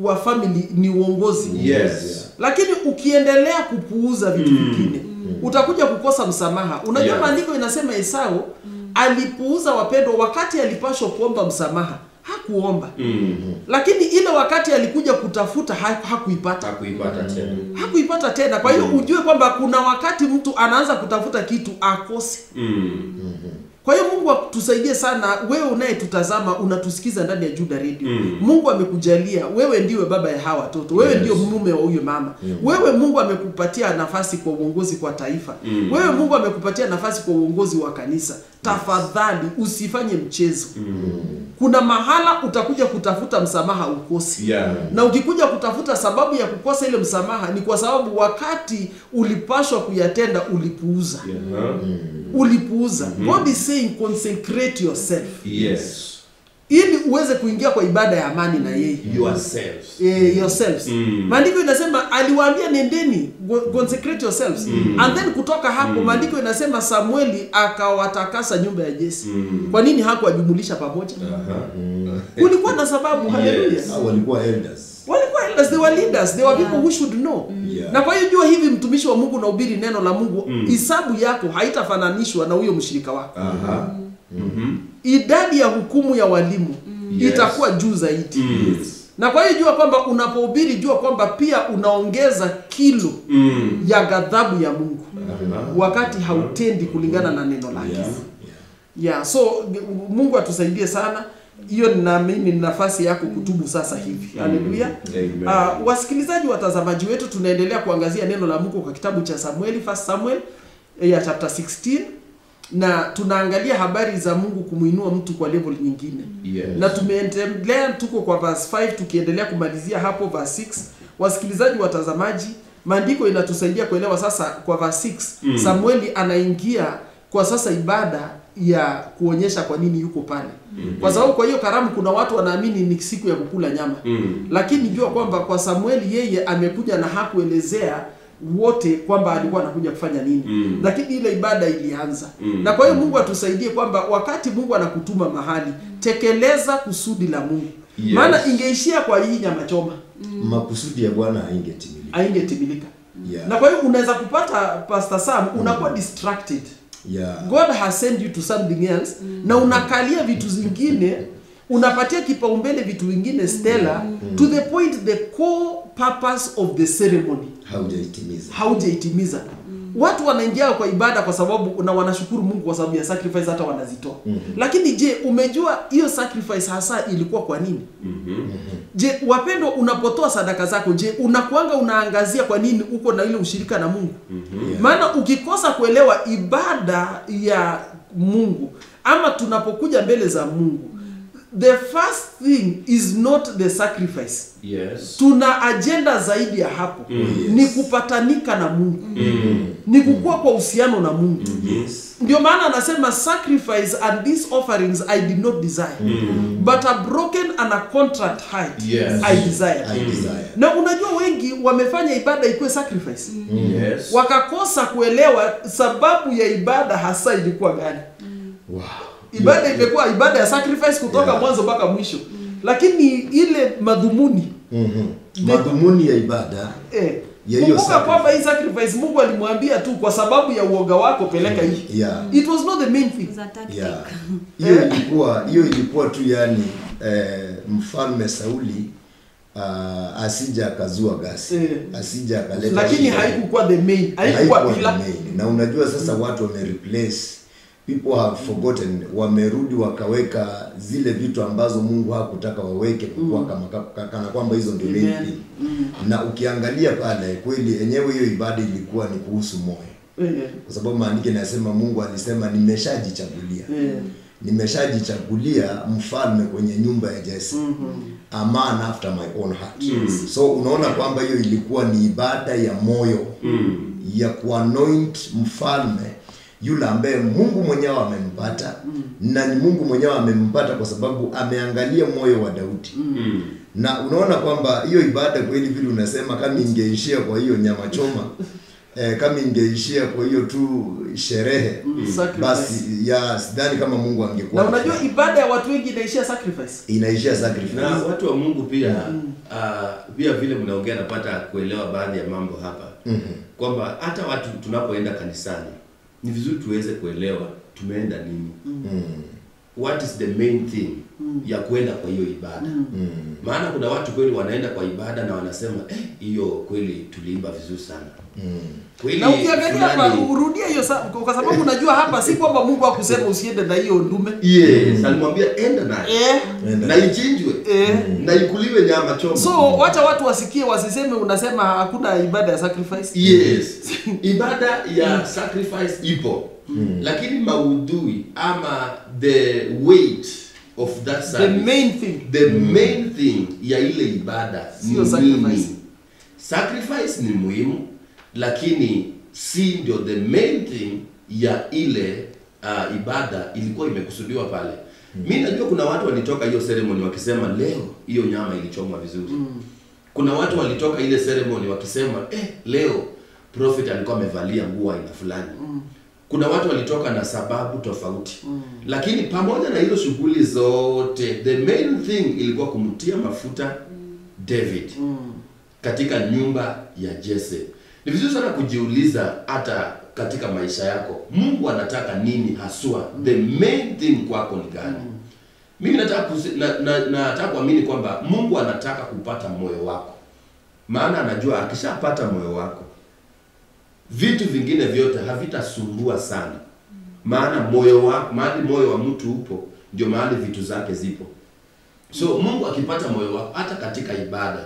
kwa family ni uongozi. Lakini ukiendelea kupuuza vitu vingine, utakuja kukosa msamaha. Unajua maandiko inasema Esau alipuuza wapendwa wakati alipaswa kuomba msamaha. Hakuomba. Lakini ile wakati alikuja kutafuta hakuipata tena. Kwa hiyo ujue kwamba kuna wakati mtu anaanza kutafuta kitu akose. Kwa hiyo Mungu atusaidie sana. Wewe unayetutazama, unatusikiza ndani ya Juda Radio. Mungu amekujalia, wewe ndiwe baba ya hawa watoto. Wewe ndio mume wa huyo mama. Wewe Mungu amekupatia nafasi kwa uongozi kwa taifa. Wewe Mungu amekupatia nafasi kwa uongozi wa kanisa. Tafadhali usifanye mchezo. Kuna mahala utakuja kutafuta msamaha ukosi. Na ukikuja kutafuta sababu ya kukosa ile msamaha ni kwa sababu wakati ulipaswa kuyatenda ulipuuza. Ulipuuza. God is saying consecrate yourself. Ili uweze kuingia kwa ibada ya amani na yeye. Yourselves. Maandiko inasema aliwaambia nendeni, consecrate yourselves. And then kutoka hapo maandiko inasema Samueli akawatakasa nyumba ya Jesse. Kwa nini hakuwajumulisha pamoja? Kulikuwa na sababu. Haleluya. Walikuwa elders. They were leaders. They were people who should know. Na kwa hiyo jua hivi mtumishi wa Mungu na ubiri neno la Mungu, hisabu yako haitafananishwa na huyo mshirika wako. Idadi ya hukumu ya walimu itakuwa juu zaidi. Na kwa hiyo jua kwamba unapohubiri, jua kwamba pia unaongeza kilo ya ghadhabu ya Mungu wakati hautendi kulingana na neno lake. So Mungu atusaidie sana. Hiyo ninaamini ni nafasi yako kutubu sasa hivi. Haleluya. Wasikilizaji, watazamaji wetu, tunaendelea kuangazia neno la Mungu kwa kitabu cha Samueli, 1 Samuel ya chapter 16. Na tunaangalia habari za Mungu kumuinua mtu kwa level nyingine. Na tumeendelea, tuko kwa verse 5 tukiendelea kumalizia hapo verse 6. Wasikilizaji, watazamaji, maandiko inatusaidia kuelewa sasa kwa verse 6. Samueli anaingia kwa sasa ibada ya kuonyesha kwa nini yuko pale. Kwa sababu kwa hiyo karamu kuna watu wanaamini ni siku ya kukula nyama. Lakini jua kwamba kwa Samueli yeye amekuja na hakuelezea wote kwamba alikuwa anakuja kufanya nini. Lakini ile ibada ilianza. Na kwa hiyo Mungu atusaidie kwamba wakati Mungu anakutuma mahali, tekeleza kusudi la Mungu. Maana ingeishia kwa hii nyama choma. Makusudi ya Bwana haingetimilika. Na kwa hiyo unaweza kupata Pastor Sam unakuwa distracted. God has sent you to something else. Na unakalia vitu zingine, unapatia kipaumbele vitu vingine stella to the point the core purpose of the ceremony haujaitimiza. Watu wanaingia kwa ibada kwa sababu na wanashukuru Mungu kwa sababu ya sacrifice hata wanazitoa. Lakini je, umejua hiyo sacrifice hasa ilikuwa kwa nini? Je, wapendwa, unapotoa sadaka zako, je, unakuanga unaangazia kwa nini uko na ile ushirika na Mungu? Maana ukikosa kuelewa ibada ya Mungu ama tunapokuja mbele za Mungu, the first thing is not the sacrifice. Tuna agenda zaidi ya hapo. Ni kupatanika na Mungu. Ni kukua kwa uhusiano na Mungu. Ndio maana anasema sacrifice and these offerings I did not desire. But a broken and a contrite heart I desire. Na unajua wengi wamefanya ibada ikuwe sacrifice. Wakakosa kuelewa sababu ya ibada hasa ilikuwa gani. Ibada imekuwa ibada ya sacrifice kutoka mwanzo mpaka mwisho. Lakini ile madhumuni madhumuni ya ibada kumbuka kwamba hii sacrifice Mungu alimwambia tu kwa sababu ya uoga wako peleka hii. It was not the main thing. Hiyo ilikuwa tu yani mfalme Sauli asija akazua gasi, asija akaleta, lakini haikuwa the main, haikuwa pila. Na unajua sasa watu wamereplace, people have forgotten, wamerudi wakaweka zile vitu ambazo Mungu hakutaka waweke kwa kana kwamba hizo ndio main thing. Na ukiangalia pale kweli enyewe hiyo ibada ilikuwa ni kuhusu moyo. Kwa sababu maandiko yanasema Mungu alisema nimeshajichagulia. Nimeshajichagulia mfalme kwenye nyumba ya Jesse. A man after my own heart. So unaona kwamba hiyo ilikuwa ni ibada ya moyo, ya kuanoint mfalme yule ambaye Mungu mwenyewe amempata. Na ni Mungu mwenyewe amempata kwa sababu ameangalia moyo wa Daudi. Na unaona kwamba hiyo ibada kweli vile unasema kama ingeishia kwa hiyo nyama choma, kama ingeishia kwa hiyo tu sherehe, basi ya sidhani kama Mungu angekuwa. Na unajua ibada ya watu wengi inaishia sacrifice. Inaishia sacrifice. Na watu wa Mungu pia pia vile mnaongea napata kuelewa baadhi ya mambo hapa. Kwamba hata watu tunapoenda kanisani ni vizuri tuweze kuelewa tumeenda nini. What is the main thing ya kwenda kwa hiyo ibada. Maana kuna watu kweli wanaenda kwa ibada na wanasema hiyo kweli tuliimba vizuri sana. Kweli. Na ukiangalia hapa urudia hiyo kwa sababu unajua hapa si kwamba Mungu hakusema usiende na hiyo ndume. Yes, alimwambia enda naye. Na ichinjwe. Na ikuliwe nyama choma. So wacha watu wasikie wasiseme unasema hakuna ibada ya sacrifice. Yes. Ibada ya sacrifice ipo. Lakini maudhui ama the weight of that service, the main thing ya ile ibada sio sacrifice. Sacrifice ni muhimu, lakini si ndio the main thing ya ile ibada ilikuwa imekusudiwa pale. Mimi najua kuna watu walitoka hiyo ceremony wakisema leo hiyo nyama ilichomwa vizuri. Kuna watu walitoka ile ceremony wakisema leo prophet alikuwa amevalia nguo aina fulani. Kuna watu walitoka na sababu tofauti. Lakini pamoja na hizo shughuli zote, the main thing ilikuwa kumtia mafuta David katika nyumba ya Jesse. Ni vizuri sana kujiuliza hata katika maisha yako, Mungu anataka nini haswa? The main thing kwako ni gani? Mimi nataka kuamini kwamba Mungu anataka kupata moyo wako. Maana anajua akishapata moyo wako, vitu vingine vyote havitasumbua sana. Maana moyo wako, mahali moyo wa mtu upo, ndio mahali vitu zake zipo. So Mungu akipata moyo wako hata katika ibada,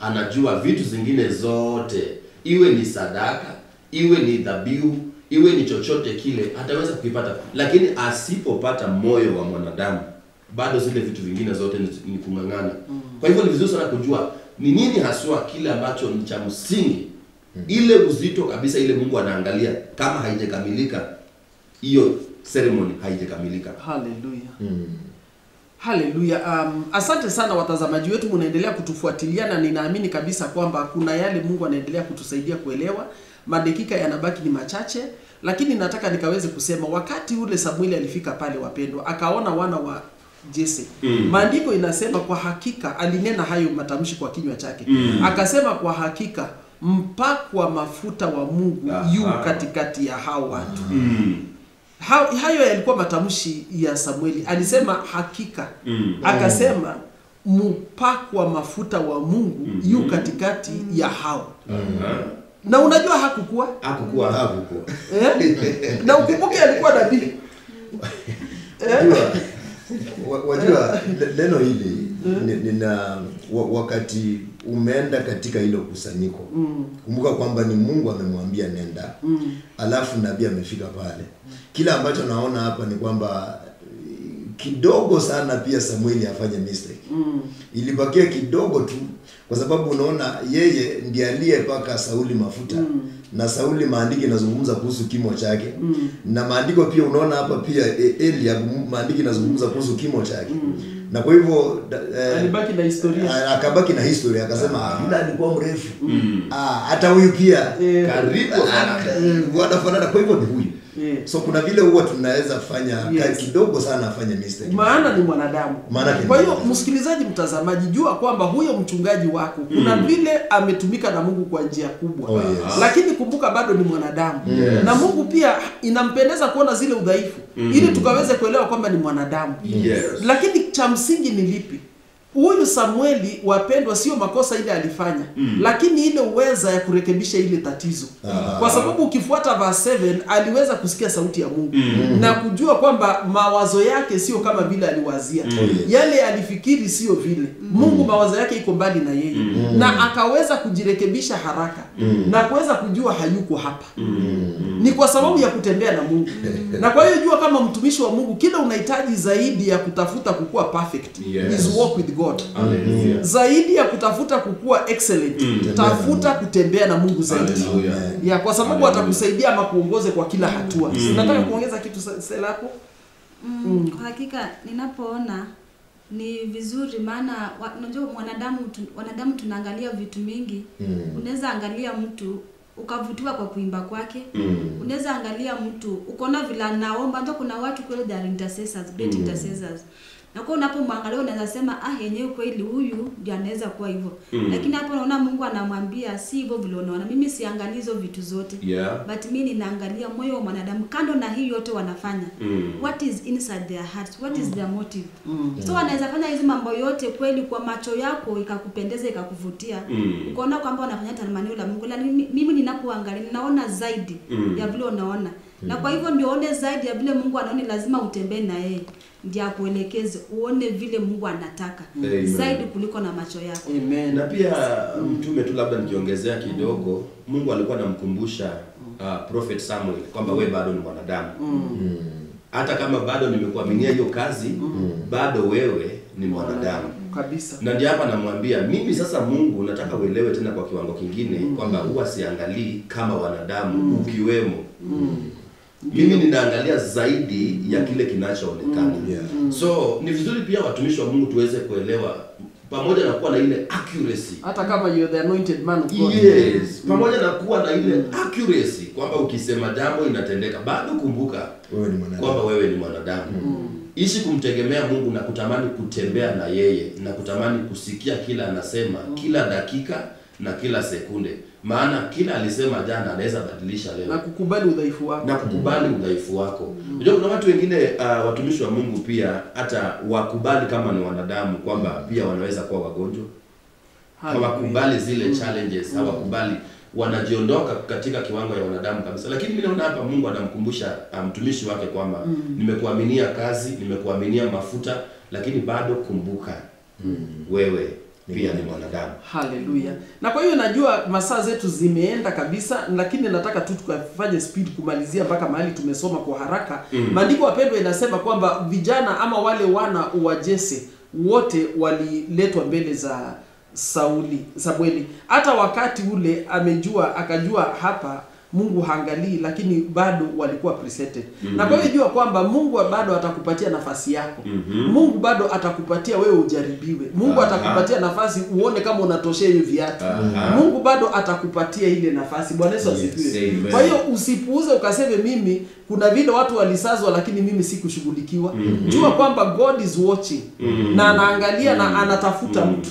anajua vitu zingine zote, iwe ni sadaka, iwe ni dhabihu, iwe ni chochote kile, ataweza kukipata. Lakini asipopata moyo wa mwanadamu, bado zile vitu vingine zote ni kung'ang'ana. Kwa hivyo ni vizuri sana kujua ni nini haswa kile ambacho ni cha msingi. Ile uzito kabisa ile Mungu anaangalia, kama haijakamilika hiyo ceremony haijakamilika. Hallelujah. Hallelujah. Asante sana watazamaji wetu, mnaendelea kutufuatilia na ninaamini kabisa kwamba kuna yale Mungu anaendelea kutusaidia kuelewa. Madakika yanabaki ni machache, lakini nataka nikaweze kusema wakati ule Samueli alifika pale wapendwa, akaona wana wa Jesse. Maandiko inasema kwa hakika alinena hayo matamshi kwa kinywa chake. Akasema kwa hakika mpakwa mafuta wa Mungu yu katikati ya hao watu. Hayo yalikuwa matamshi ya Samueli. Alisema hakika. Akasema mpakwa mafuta wa Mungu yu katikati ya hao. Na unajua hakukuwa. Na ukumbuke alikuwa nabii. Wajua neno hili nina wakati umeenda katika hilo kusanyiko, kumbuka kwamba ni Mungu amemwambia nenda, alafu nabii amefika pale. Kila ambacho naona hapa ni kwamba kidogo sana pia Samueli afanye mistake. Ilibakia kidogo tu, kwa sababu unaona yeye ndiye aliyepaka Sauli mafuta. Na Sauli maandiko inazungumza kuhusu kimo chake. Na maandiko pia unaona hapa pia Eliab maandiko inazungumza kuhusu kimo chake. Na kwa hivyo alibaki na historia. Akabaki na historia, akasema yule alikuwa mrefu. Hata huyu pia karibu wanafanana, kwa hivyo ni huyu. So kuna vile huwa tunaweza fanya kidogo sana afanye mistake. Maana ni mwanadamu. Kwa hiyo msikilizaji, mtazamaji, jua kwamba huyo mchungaji wako kuna vile ametumika na Mungu kwa njia kubwa. Lakini kumbuka bado ni mwanadamu. Na Mungu pia inampendeza kuona zile udhaifu ili tukaweze kuelewa kwamba ni mwanadamu. Lakini cha msingi ni lipi? huyu Samueli wapendwa, sio makosa ile alifanya, lakini ile uweza ya kurekebisha ile tatizo. Kwa sababu ukifuata verse 7 aliweza kusikia sauti ya Mungu na kujua kwamba mawazo yake sio kama vile aliwazia. Yale alifikiri sio vile. Mungu mawazo yake iko mbali na yeye. Na akaweza kujirekebisha haraka na kuweza kujua hayuko hapa. Ni kwa sababu ya kutembea na Mungu. Na kwa hiyo jua kama mtumishi wa Mungu, kila unahitaji zaidi ya kutafuta kukua perfect is walk with God. Zaidi ya kutafuta kukua excellent, tafuta kutembea na Mungu zaidi. Ya kwa sababu atakusaidia ama kuongoze kwa kila hatua. Nataka kuongeza kitu Stella hapo. Kwa hakika ninapoona ni vizuri, maana unajua wanadamu tunaangalia vitu mingi. Unaweza angalia mtu ukavutiwa kwa kuimba kwake. Unaweza angalia mtu ukaona vile anaomba. Ndio kuna watu kweli they are intercessors, great intercessors. Na kwa unapomwangalia unaweza sema yenyewe kweli huyu ndiye anaweza kuwa hivyo. Lakini hapo unaona Mungu anamwambia si hivyo vile unaona. Mimi siangalii hizo vitu zote. But mimi ninaangalia moyo wa mwanadamu. Kando na hii yote wanafanya. What is inside their hearts? What is their motive? So wanaweza fanya hizo mambo yote kweli kwa macho yako ikakupendeza ikakuvutia. Ukaona kwamba wanafanya tamanio la Mungu. Lakini mimi ninapoangalia ninaona zaidi ya vile unaona. Na kwa hivyo ndio uone zaidi ya vile Mungu anaona, lazima utembee na yeye. Ndio akuelekeze uone vile Mungu anataka. Zaidi kuliko na macho yako. Amen. Na pia mtume tu labda nikiongezea kidogo, Mungu alikuwa anamkumbusha Prophet Samuel kwamba wewe bado ni mwanadamu. Hata kama bado nimekuaminia hiyo kazi, bado wewe ni mwanadamu. Kabisa. Na ndio hapa namwambia mimi sasa Mungu nataka uelewe tena kwa kiwango kingine kwamba huwa siangalii kama wanadamu ukiwemo. Mimi ninaangalia zaidi ya kile kinachoonekana. So ni vizuri pia watumishi wa Mungu tuweze kuelewa, pamoja na kuwa na ile accuracy, hata kama you're the anointed man of God. Yes, pamoja na kuwa na ile accuracy kwamba ukisema jambo inatendeka, bado kumbuka wewe ni mwanadamu. Kwamba wewe ni mwanadamu. Ishi kumtegemea Mungu na kutamani kutembea na yeye na kutamani kusikia kila anasema kila dakika na kila sekunde. Maana kila alisema jana anaweza badilisha leo. Na kukubali udhaifu wako. Na kukubali udhaifu wako. Unajua kuna watu wengine watumishi wa Mungu pia hata wakubali kama ni wanadamu kwamba pia wanaweza kuwa wagonjwa. Hawakubali zile challenges, hawakubali, wanajiondoka katika kiwango ya wanadamu kabisa. Lakini mimi naona hapa Mungu anamkumbusha mtumishi wake kwamba nimekuaminia kazi, nimekuaminia mafuta, lakini bado kumbuka wewe pia ni mwanadamu. Haleluya. Na kwa hiyo najua masaa zetu zimeenda kabisa, lakini nataka tu tukafanye speed kumalizia mpaka mahali tumesoma kwa haraka. Maandiko wapendwa inasema kwamba vijana ama wale wana wa Jese wote waliletwa mbele za Samueli. Hata wakati ule akajua hapa Mungu haangalii, lakini bado walikuwa presented. Na kwa hiyo jua kwamba Mungu bado atakupatia nafasi yako. Mungu bado atakupatia wewe ujaribiwe. Mungu atakupatia nafasi uone kama unatoshea hiyo viatu. Mungu bado atakupatia ile nafasi. Bwana Yesu asifiwe. Kwa hiyo usipuuze ukaseme mimi kuna vile watu walisazwa lakini mimi sikushughulikiwa. Jua kwamba God is watching na anaangalia na anatafuta mtu.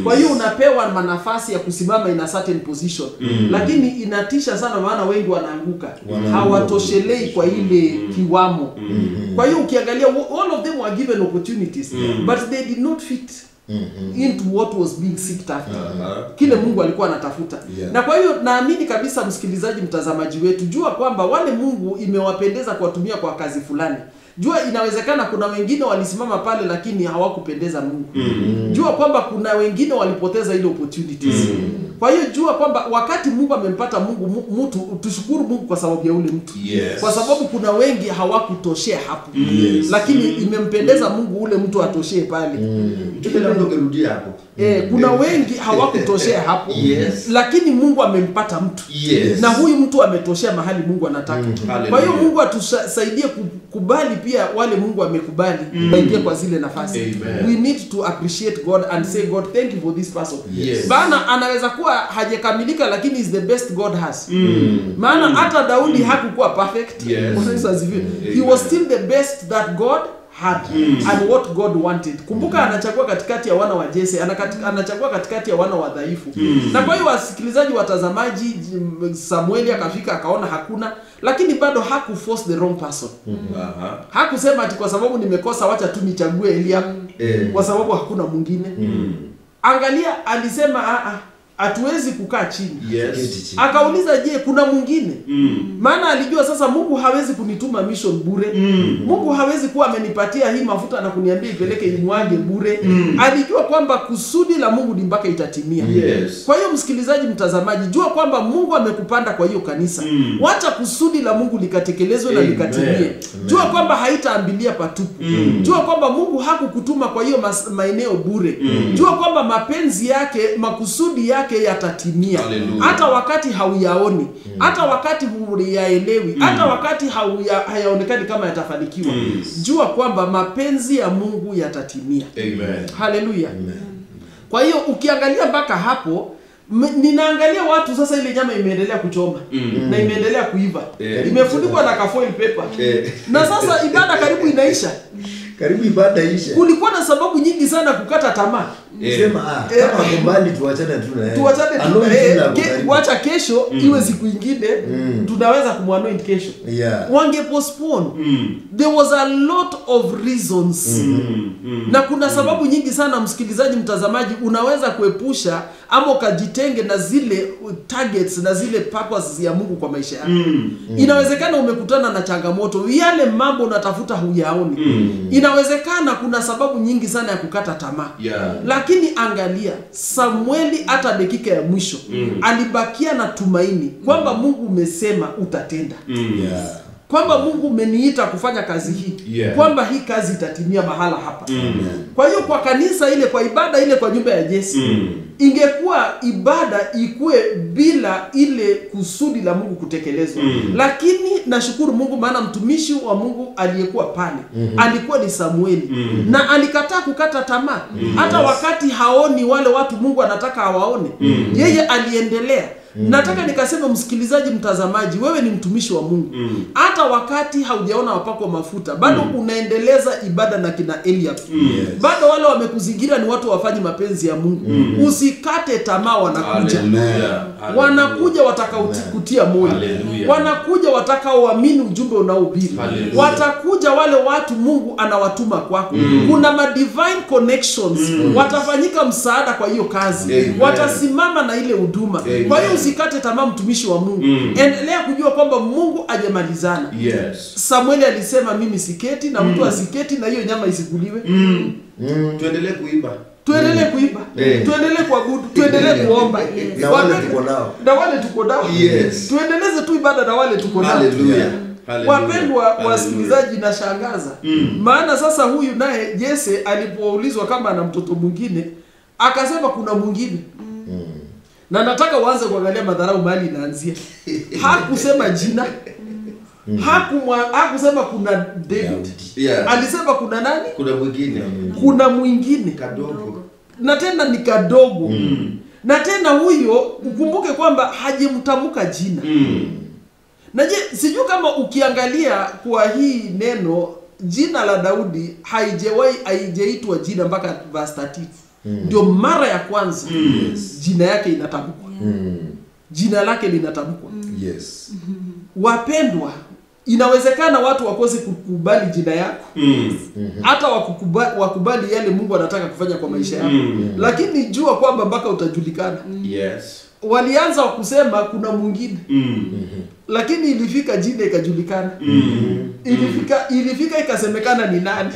Kwa hiyo unapewa nafasi ya kusimama in a certain position. Lakini inatisha sana maana wengi wanaanguka. Hawatoshelei kwa ile kiwamo. Kwa hiyo ukiangalia all of them were given opportunities but they did not fit into what was being sought after. Kile Mungu alikuwa anatafuta. Na kwa hiyo naamini kabisa msikilizaji, mtazamaji wetu, jua kwamba wale Mungu imewapendeza kuwatumia kwa kazi fulani. Jua inawezekana kuna wengine walisimama pale lakini hawakupendeza Mungu. Jua kwamba kuna wengine walipoteza ile opportunities. Kwa hiyo jua kwamba wakati Mungu amempata mtu, tushukuru Mungu kwa sababu ya ule mtu. Kwa sababu kuna wengi hawakutoshea hapo. Lakini imempendeza Mungu ule mtu atoshee pale. Tupenda ndo kurudia hapo. Kuna wengi hawakutoshea hapo. Lakini Mungu amempata mtu. Na huyu mtu ametoshea mahali Mungu anataka. Kwa hiyo Mungu atusaidie kubali pia wale Mungu amekubali waingie kwa zile nafasi. We need to appreciate God and say God thank you for this person. Bana anaweza kuwa hajakamilika lakini is the best God has. Maana hata Daudi hakukuwa perfect. He was still the best that God had and what God wanted. Kumbuka anachagua katikati ya wana wa Jese, anachagua katikati ya wana wa dhaifu. Na kwa hiyo wasikilizaji, watazamaji, Samueli akafika akaona hakuna, lakini bado hakuforce the wrong person. Hakusema ati kwa sababu nimekosa wacha tu nichague Eliab. kwa sababu hakuna mwingine. Angalia, alisema hatuwezi kukaa chini. Yes. Akauliza, je, kuna mwingine? Maana alijua sasa Mungu hawezi kunituma mission bure. Mungu hawezi kuwa amenipatia hii mafuta na kuniambia ipeleke imwage bure. Alijua kwamba kusudi la Mungu ni mpaka itatimia. Yes. Kwa hiyo msikilizaji, mtazamaji, jua kwamba Mungu amekupanda kwa hiyo kanisa. Wacha kusudi la Mungu likatekelezwe na likatimie. Jua kwamba haitaambilia patupu. Jua kwamba Mungu hakukutuma kwa hiyo maeneo bure. Jua kwamba mapenzi yake, makusudi yake yatatimia. Hata wakati hauyaoni, hata wakati huyaelewi, hata wakati hayaonekani kama yatafanikiwa. Jua kwamba mapenzi ya Mungu yatatimia. Amen. Haleluya. Kwa hiyo ukiangalia mpaka hapo, ninaangalia watu sasa, ile nyama imeendelea kuchoma na imeendelea kuiva, imefunikwa na foil paper, na sasa ibada karibu inaisha. Karibu ibada ishe. Kulikuwa na sababu nyingi sana kukata tamaa. Sema kama kumbali tuachane tu na yeye. Tuachane tu na yeye. Wacha kesho iwe siku nyingine, tunaweza kumwanoint kesho. Wange postpone. There was a lot of reasons. Na kuna sababu nyingi sana, msikilizaji, mtazamaji, unaweza kuepusha ama ukajitenge na zile targets na zile purposes ya Mungu kwa maisha yako. Inawezekana umekutana na changamoto, yale mambo unatafuta huyaoni. Inawezekana kuna sababu nyingi sana ya kukata tamaa. Lakini angalia, Samueli hata dakika ya mwisho alibakia na tumaini kwamba Mungu umesema utatenda. Kwamba Mungu umeniita kufanya kazi hii, kwamba hii kazi itatimia mahala hapa. Kwa hiyo kwa kanisa ile, kwa ibada ile kwa nyumba ya Jesse, ingekuwa ibada ikue bila ile kusudi la Mungu kutekelezwa. Lakini nashukuru Mungu, maana mtumishi wa Mungu aliyekuwa pale alikuwa ni Samueli, na alikataa kukata tamaa. Hata wakati haoni wale watu Mungu anataka awaone, yeye aliendelea. Nataka nikasema, msikilizaji, mtazamaji, wewe ni mtumishi wa Mungu. Hata wakati haujaona wapako mafuta, bado unaendeleza ibada na kina Eliab. Bado wale wamekuzingira ni watu wafanyi mapenzi ya Mungu. Usikate tamaa, wanakuja. Wanakuja watakaokutia moyo. Wanakuja watakaoamini ujumbe unaohubiri. Watakuja wale watu Mungu anawatuma kwako. Kuna ma divine connections. Watafanyika msaada kwa hiyo kazi. Watasimama na ile huduma. Kwa hiyo usikate tamaa, mtumishi wa Mungu. Endelea kujua kwamba Mungu hajamalizana. Samueli alisema, mimi siketi na mtu asiketi na hiyo nyama isikuliwe. Tuendelee kuimba. Tuendelee kuimba. Tuendelee kuabudu, tuendelee kuomba. Na wale tuko nao. Na wale tuko nao. Tuendeleze tu ibada na wale tuko nao. Hallelujah. Wapendwa wasikilizaji, na shangaza. Maana sasa huyu naye Jesse alipoulizwa kama ana mtoto mwingine, akasema kuna mwingine. Na nataka uanze kuangalia madharau mahali inaanzia. Hakusema jina. Hakusema kuna David. Alisema kuna nani? Kuna mwingine. Kuna mwingine Kadogo. na tena ni kadogo. Na tena huyo ukumbuke kwamba hajemtamka jina. Na je, sijui kama ukiangalia kwa hii neno, jina la Daudi haijaitwa jina mpaka verse 30. Ndio mara ya kwanza jina yake inatamkwa. Jina lake linatamkwa. Wapendwa, inawezekana watu wakose kukubali jina yako. Hata wakubali yale Mungu anataka kufanya kwa maisha yako. Lakini jua kwamba mpaka utajulikana. Walianza kusema kuna mwingine. Lakini ilifika jina ikajulikana. Ilifika ikasemekana ni nani.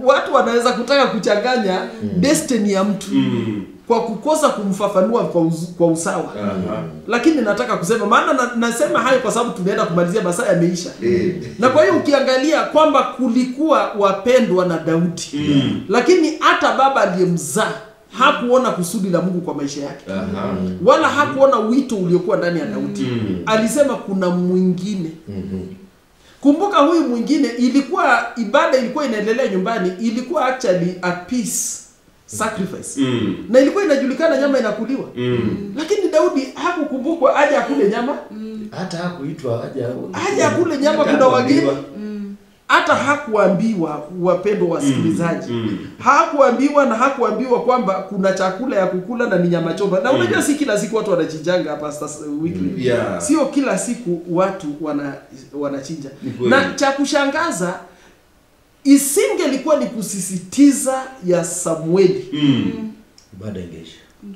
Watu wanaweza kutaka kuchanganya destiny ya mtu kwa kukosa kumfafanua kwa usawa. Lakini nataka kusema, maana nasema hayo kwa sababu tunaenda kumalizia, masaa yameisha. Na kwa hiyo ukiangalia kwamba kulikuwa wapendwa na Daudi, lakini hata baba aliyemzaa hakuona kusudi la Mungu kwa maisha yake. Wala hakuona wito uliokuwa ndani ya Daudi. Alisema kuna mwingine. Kumbuka huyu mwingine, ilikuwa ibada ilikuwa inaendelea nyumbani, ilikuwa actually a peace sacrifice. Na ilikuwa inajulikana nyama inakuliwa. Lakini Daudi hakukumbukwa aje akule nyama. Hata hakuitwa aje akule nyama, kuna wageni. Hata hakuambiwa, wapendwa wasikilizaji. Hakuambiwa, na hakuambiwa kwamba kuna chakula ya kukula na ni nyama choma. Na unajua si kila siku watu wanachinjanga hapa weekly. Sio kila siku watu wanachinja. Na cha kushangaza, isingelikuwa ni kusisitiza ya Samueli,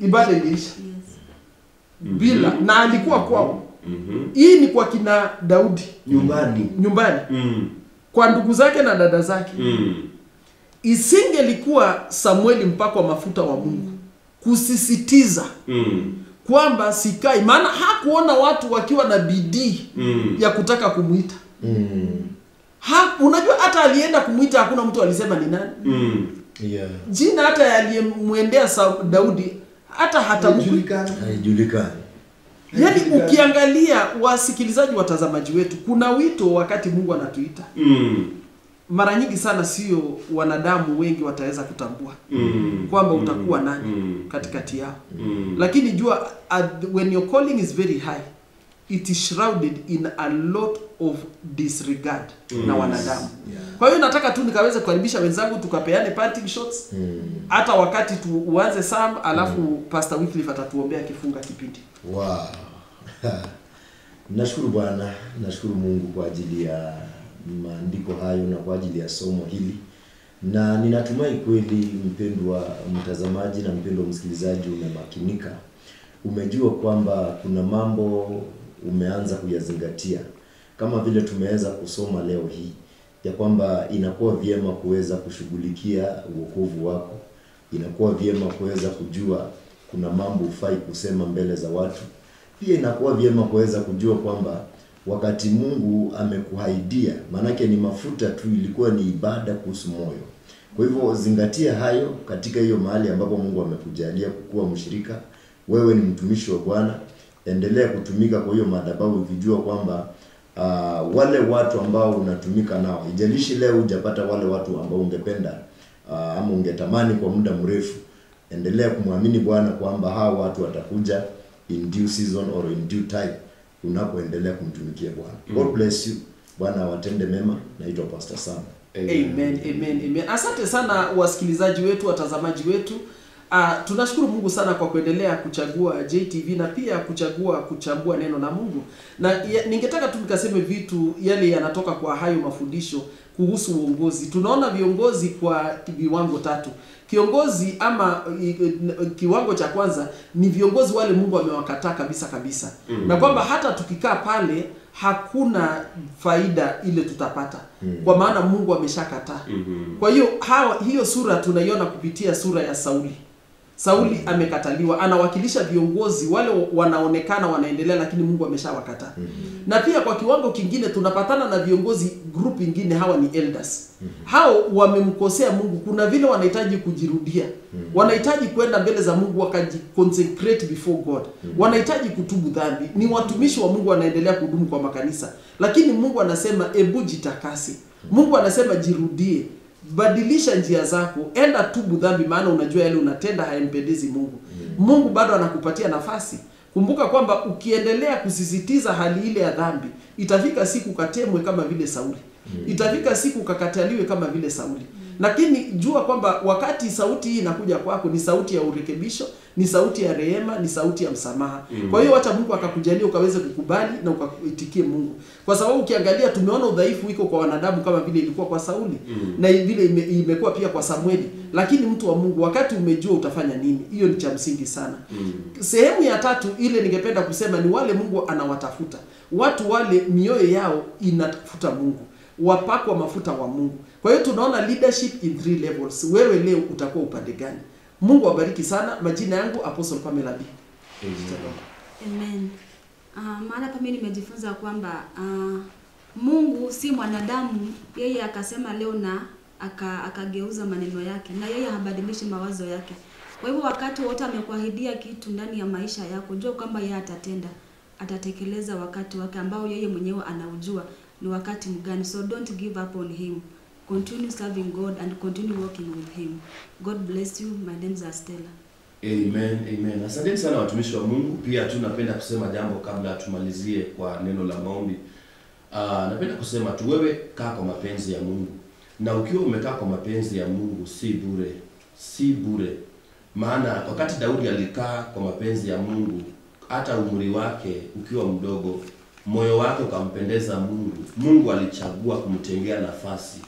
ibada ingeisha bila, na alikuwa kwao. Hii ni kwa kina Daudi nyumbani kwa ndugu zake na dada zake. Isingelikuwa Samueli mpakwa mafuta wa Mungu kusisitiza kwamba sikai, maana hakuona watu wakiwa na bidii ya kutaka kumuita. Unajua hata alienda kumuita hakuna mtu alisema ni nani. Jina hata aliyemwendea Daudi hata haijulikani. Yaani ukiangalia, wasikilizaji, watazamaji wetu, kuna wito wakati Mungu anatuita. Mara nyingi sana sio wanadamu wengi wataweza kutambua kwamba utakuwa nani katikati yao. Lakini jua, when your calling is very high, it is shrouded in a lot of disregard na wanadamu. Kwa hiyo nataka tu nikaweze kukaribisha wenzangu tukapeane parting shots hata wakati tuanze Sam, alafu Pastor Wycliffe atatuombea kifunga kipindi. Wow. Nashukuru Bwana, nashukuru Mungu kwa ajili ya maandiko hayo na kwa ajili ya somo hili. Na ninatumai kweli mpendwa mtazamaji na mpendwa msikilizaji umemakinika. Umejua kwamba kuna mambo umeanza kuyazingatia. Kama vile tumeweza kusoma leo hii ya kwamba inakuwa vyema kuweza kushughulikia wokovu wako. Inakuwa vyema kuweza kujua kuna mambo ufai kusema mbele za watu. Pia inakuwa vyema kuweza kujua kwamba wakati Mungu amekuahidia, manake ni mafuta tu, ilikuwa ni ibada kuhusu moyo. Kwa hivyo zingatia hayo katika hiyo mahali ambapo Mungu amekujalia kukuwa mshirika. Wewe ni mtumishi wa Bwana, endelea kutumika kwa hiyo madhabahu ukijua kwamba wale watu ambao unatumika nao, ijalishi leo hujapata wale watu ambao ungependa ama ungetamani kwa muda mrefu, endelea kumwamini Bwana kwamba hao watu watakuja in due season or in due time unapoendelea kumtumikia Bwana. God bless you. Bwana watende mema. Naitwa Pastor Sam. Amen. Asante sana wasikilizaji wetu, watazamaji wetu. Tunashukuru Mungu sana kwa kuendelea kuchagua JTV na pia kuchambua neno la Mungu. Na ningetaka tu nikaseme vitu yale yanatoka kwa hayo mafundisho kuhusu uongozi. Tunaona viongozi kwa viwango tatu. Kiongozi ama kiwango cha kwanza ni viongozi wale Mungu amewakataa kabisa. Na kwamba hata tukikaa pale hakuna faida ile tutapata. Kwa maana Mungu ameshakataa. Kwa hiyo hiyo sura tunaiona kupitia sura ya Sauli amekataliwa, anawakilisha viongozi wale wanaonekana wanaendelea lakini Mungu ameshawakataa. Na pia kwa kiwango kingine tunapatana na viongozi group ingine, hawa ni elders. Hao wamemkosea Mungu, kuna vile wanahitaji kujirudia. Wanahitaji kwenda mbele za Mungu wakajiconsecrate before God. Wanahitaji kutubu dhambi. Ni watumishi wa Mungu wanaendelea kudumu kwa makanisa. Lakini Mungu anasema ebu jitakasi. Mungu anasema jirudie. Badilisha njia zako, enda tubu dhambi, maana unajua yale unatenda hayampendezi Mungu. Mungu bado anakupatia nafasi. Kumbuka kwamba ukiendelea kusisitiza hali ile ya dhambi, itafika siku katemwe kama vile Sauli. Itafika siku kakataliwe kama vile Sauli. Lakini jua kwamba wakati sauti hii inakuja kwako ni sauti ya urekebisho, ni sauti ya rehema, ni sauti ya msamaha. Kwa hiyo acha Mungu akakujalia ukaweze kukubali na ukaitikie Mungu. Kwa sababu ukiangalia tumeona udhaifu iko kwa wanadamu kama vile ilikuwa kwa Sauli na vile imekuwa pia kwa Samueli. Lakini mtu wa Mungu, wakati umejua utafanya nini, hiyo ni cha msingi sana. Sehemu ya tatu ile ningependa kusema ni wale Mungu anawatafuta. Watu wale mioyo yao inatafuta Mungu, wapakwa mafuta wa Mungu. Kwa hiyo tunaona leadership in 3 levels. Wewe leo utakuwa upande gani? Mungu awabariki sana. Majina yangu Apostle Pamela B. Amen. Maana hapa mimi nimejifunza kwamba Mungu si mwanadamu, yeye akasema leo na akageuza maneno yake, na yeye habadilishi mawazo yake. Kwa hivyo wakati wote amekuahidia kitu ndani ya maisha yako, jua kwamba yeye atatenda, atatekeleza wakati wake ambao yeye mwenyewe anaujua ni wakati mgani. So don't give up on him. Continue serving God and continue working with him. God bless you. My name is Stella. Amen. Asante sana watumishi wa Mungu. Pia tunapenda kusema jambo kabla tumalizie kwa neno la maombi. Napenda kusema tu, wewe kaa kwa mapenzi ya Mungu. Na ukiwa umekaa kwa mapenzi ya Mungu si bure. Maana wakati Daudi alikaa kwa mapenzi ya Mungu, hata umri wake ukiwa mdogo, moyo wake ukampendeza Mungu. Mungu alichagua kumtengea nafasi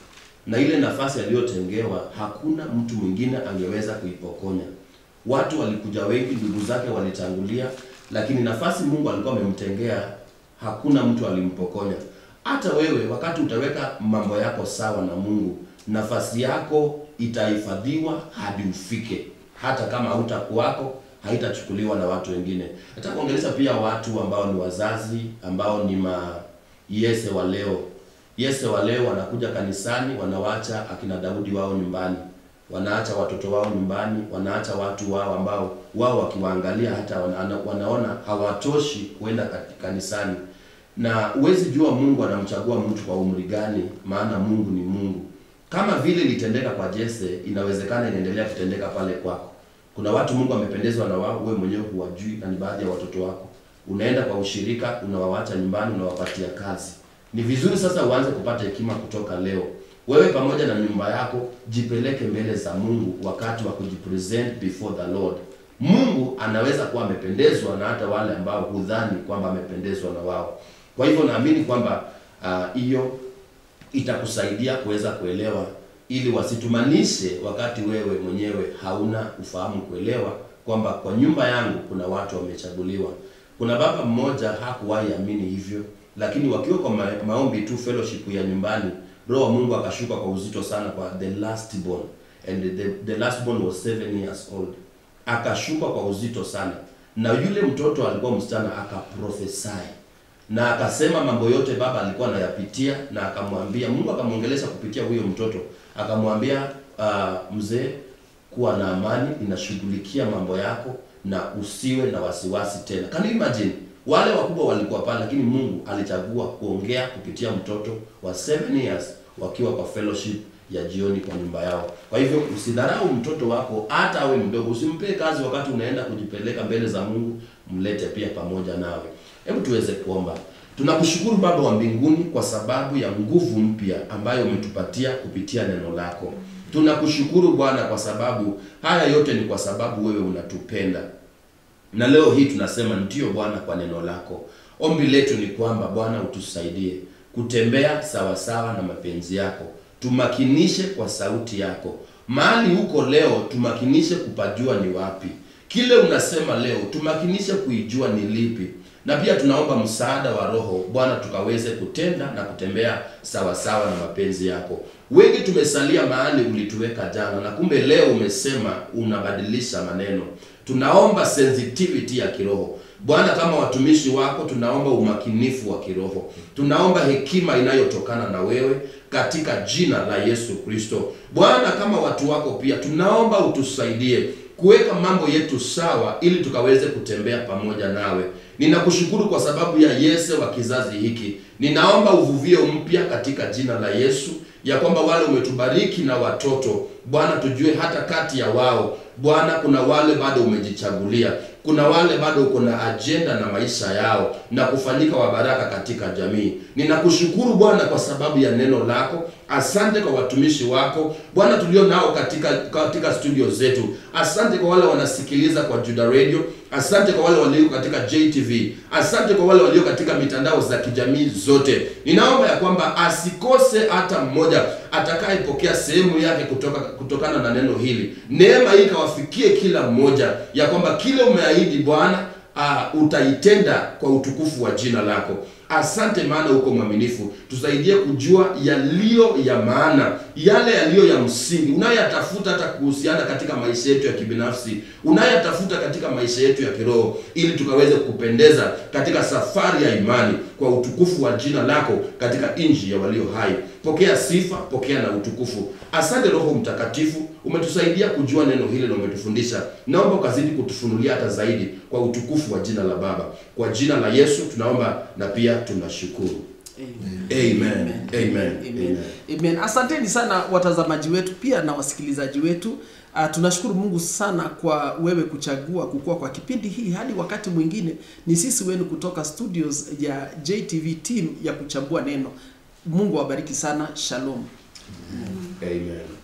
na ile nafasi aliyotengewa hakuna mtu mwingine angeweza kuipokonya. Watu walikuja wengi, ndugu zake walitangulia, lakini nafasi Mungu alikuwa amemtengea hakuna mtu alimpokonya. Hata wewe wakati utaweka mambo yako sawa na Mungu, nafasi yako itahifadhiwa hadi ufike. Hata kama hautakuwako, haitachukuliwa na watu wengine. Nataka kuongeleza pia watu ambao ni wazazi, ambao ni yese wa leo. Yese wa leo wanakuja kanisani, wanawacha akina Daudi wao nyumbani. Wanaacha watoto wao nyumbani, wanaacha watu wao ambao wao wakiwaangalia hata wanaona hawatoshi kwenda kanisani. Na huwezi jua Mungu anamchagua mtu kwa umri gani, maana Mungu ni Mungu. Kama vile litendeka kwa Jese, inawezekana inaendelea kutendeka pale kwako. Kuna watu Mungu amependezwa na wao, wewe mwenyewe huwajui, na ni baadhi ya watoto wako. Unaenda kwa ushirika, unawaacha nyumbani, unawapatia kazi. Ni vizuri sasa uanze kupata hekima kutoka leo. Wewe pamoja na nyumba yako, jipeleke mbele za Mungu wakati wa kujipresent before the Lord. Mungu anaweza kuwa amependezwa na hata wale ambao hudhani kwamba amependezwa na wao. Kwa hivyo naamini kwamba hiyo itakusaidia kuweza kuelewa, ili wasitumanishe wakati wewe mwenyewe hauna ufahamu kuelewa kwamba kwa nyumba yangu kuna watu wamechaguliwa. Kuna baba mmoja hakuwahi amini hivyo, lakini wakiwa kwa maombi tu fellowship ya nyumbani, Roho wa Mungu akashuka kwa uzito sana kwa the last born, and the last born was 7 years old. Akashuka kwa uzito sana, na yule mtoto alikuwa msichana, akaprophesy na akasema mambo yote baba alikuwa anayapitia, na akamwambia, Mungu akamuongelesha kupitia huyo mtoto, akamwambia mzee, kuwa na amani, ninashughulikia mambo yako na usiwe na wasiwasi tena. Can you imagine? Wale wakubwa walikuwa pale, lakini Mungu alichagua kuongea kupitia mtoto wa 7 years wakiwa kwa fellowship ya jioni kwa nyumba yao. Kwa hivyo usidharau mtoto wako, hata awe mdogo. Usimpe kazi wakati unaenda kujipeleka mbele za Mungu, mlete pia pamoja nawe. Hebu tuweze kuomba. Tunakushukuru Baba wa mbinguni kwa sababu ya nguvu mpya ambayo umetupatia kupitia neno lako. Tunakushukuru Bwana kwa sababu haya yote ni kwa sababu wewe unatupenda. Na leo hii tunasema ndio Bwana kwa neno lako. Ombi letu ni kwamba Bwana utusaidie kutembea sawa sawa na mapenzi yako. Tumakinishe kwa sauti yako. Mahali huko leo tumakinishe kupajua ni wapi. Kile unasema leo tumakinishe kuijua ni lipi. Na pia tunaomba msaada wa Roho Bwana, tukaweze kutenda na kutembea sawa sawa na mapenzi yako. Wengi tumesalia mahali ulituweka jana, na kumbe leo umesema unabadilisha maneno. Tunaomba sensitivity ya kiroho Bwana, kama watumishi wako tunaomba umakinifu wa kiroho. Tunaomba hekima inayotokana na wewe katika jina la Yesu Kristo. Bwana, kama watu wako pia tunaomba utusaidie kuweka mambo yetu sawa ili tukaweze kutembea pamoja nawe. Ninakushukuru kwa sababu ya Yese wa kizazi hiki. Ninaomba uvuvio mpya katika jina la Yesu, ya kwamba wale umetubariki na watoto Bwana, tujue hata kati ya wao Bwana kuna wale bado umejichagulia, kuna wale bado uko na agenda na maisha yao na kufanyika wa baraka katika jamii. Ninakushukuru Bwana kwa sababu ya neno lako. Asante kwa watumishi wako Bwana tulio nao katika studio zetu. Asante kwa wale wanasikiliza kwa Juda Radio. Asante kwa wale walio katika JTV. Asante kwa wale walio katika mitandao za kijamii zote. Ninaomba ya kwamba asikose hata mmoja atakayepokea sehemu yake kutokana na neno hili. Neema hii kawafikie kila mmoja, ya kwamba kile umeahidi Bwana utaitenda kwa utukufu wa jina lako. Asante maana uko mwaminifu. Tusaidie kujua yaliyo ya maana, yale yaliyo ya msingi unayatafuta hata kuhusiana katika maisha yetu ya kibinafsi, unayatafuta katika maisha yetu ya kiroho, ili tukaweze kupendeza katika safari ya imani kwa utukufu wa jina lako katika nchi ya walio hai. Pokea sifa, pokea na utukufu. Asante Roho Mtakatifu, umetusaidia kujua neno hili na umetufundisha. Naomba ukazidi kutufunulia hata zaidi kwa utukufu wa jina la Baba. Kwa jina la Yesu tunaomba na pia tunashukuru. Amen. Amen. Amen. Asanteni sana watazamaji wetu pia na wasikilizaji wetu. Tunashukuru Mungu sana kwa wewe kuchagua kukua kwa kipindi hii. Hadi wakati mwingine, ni sisi wenu kutoka studios ya JTV team ya kuchambua neno. Mungu awabariki sana. Shalom. Amen.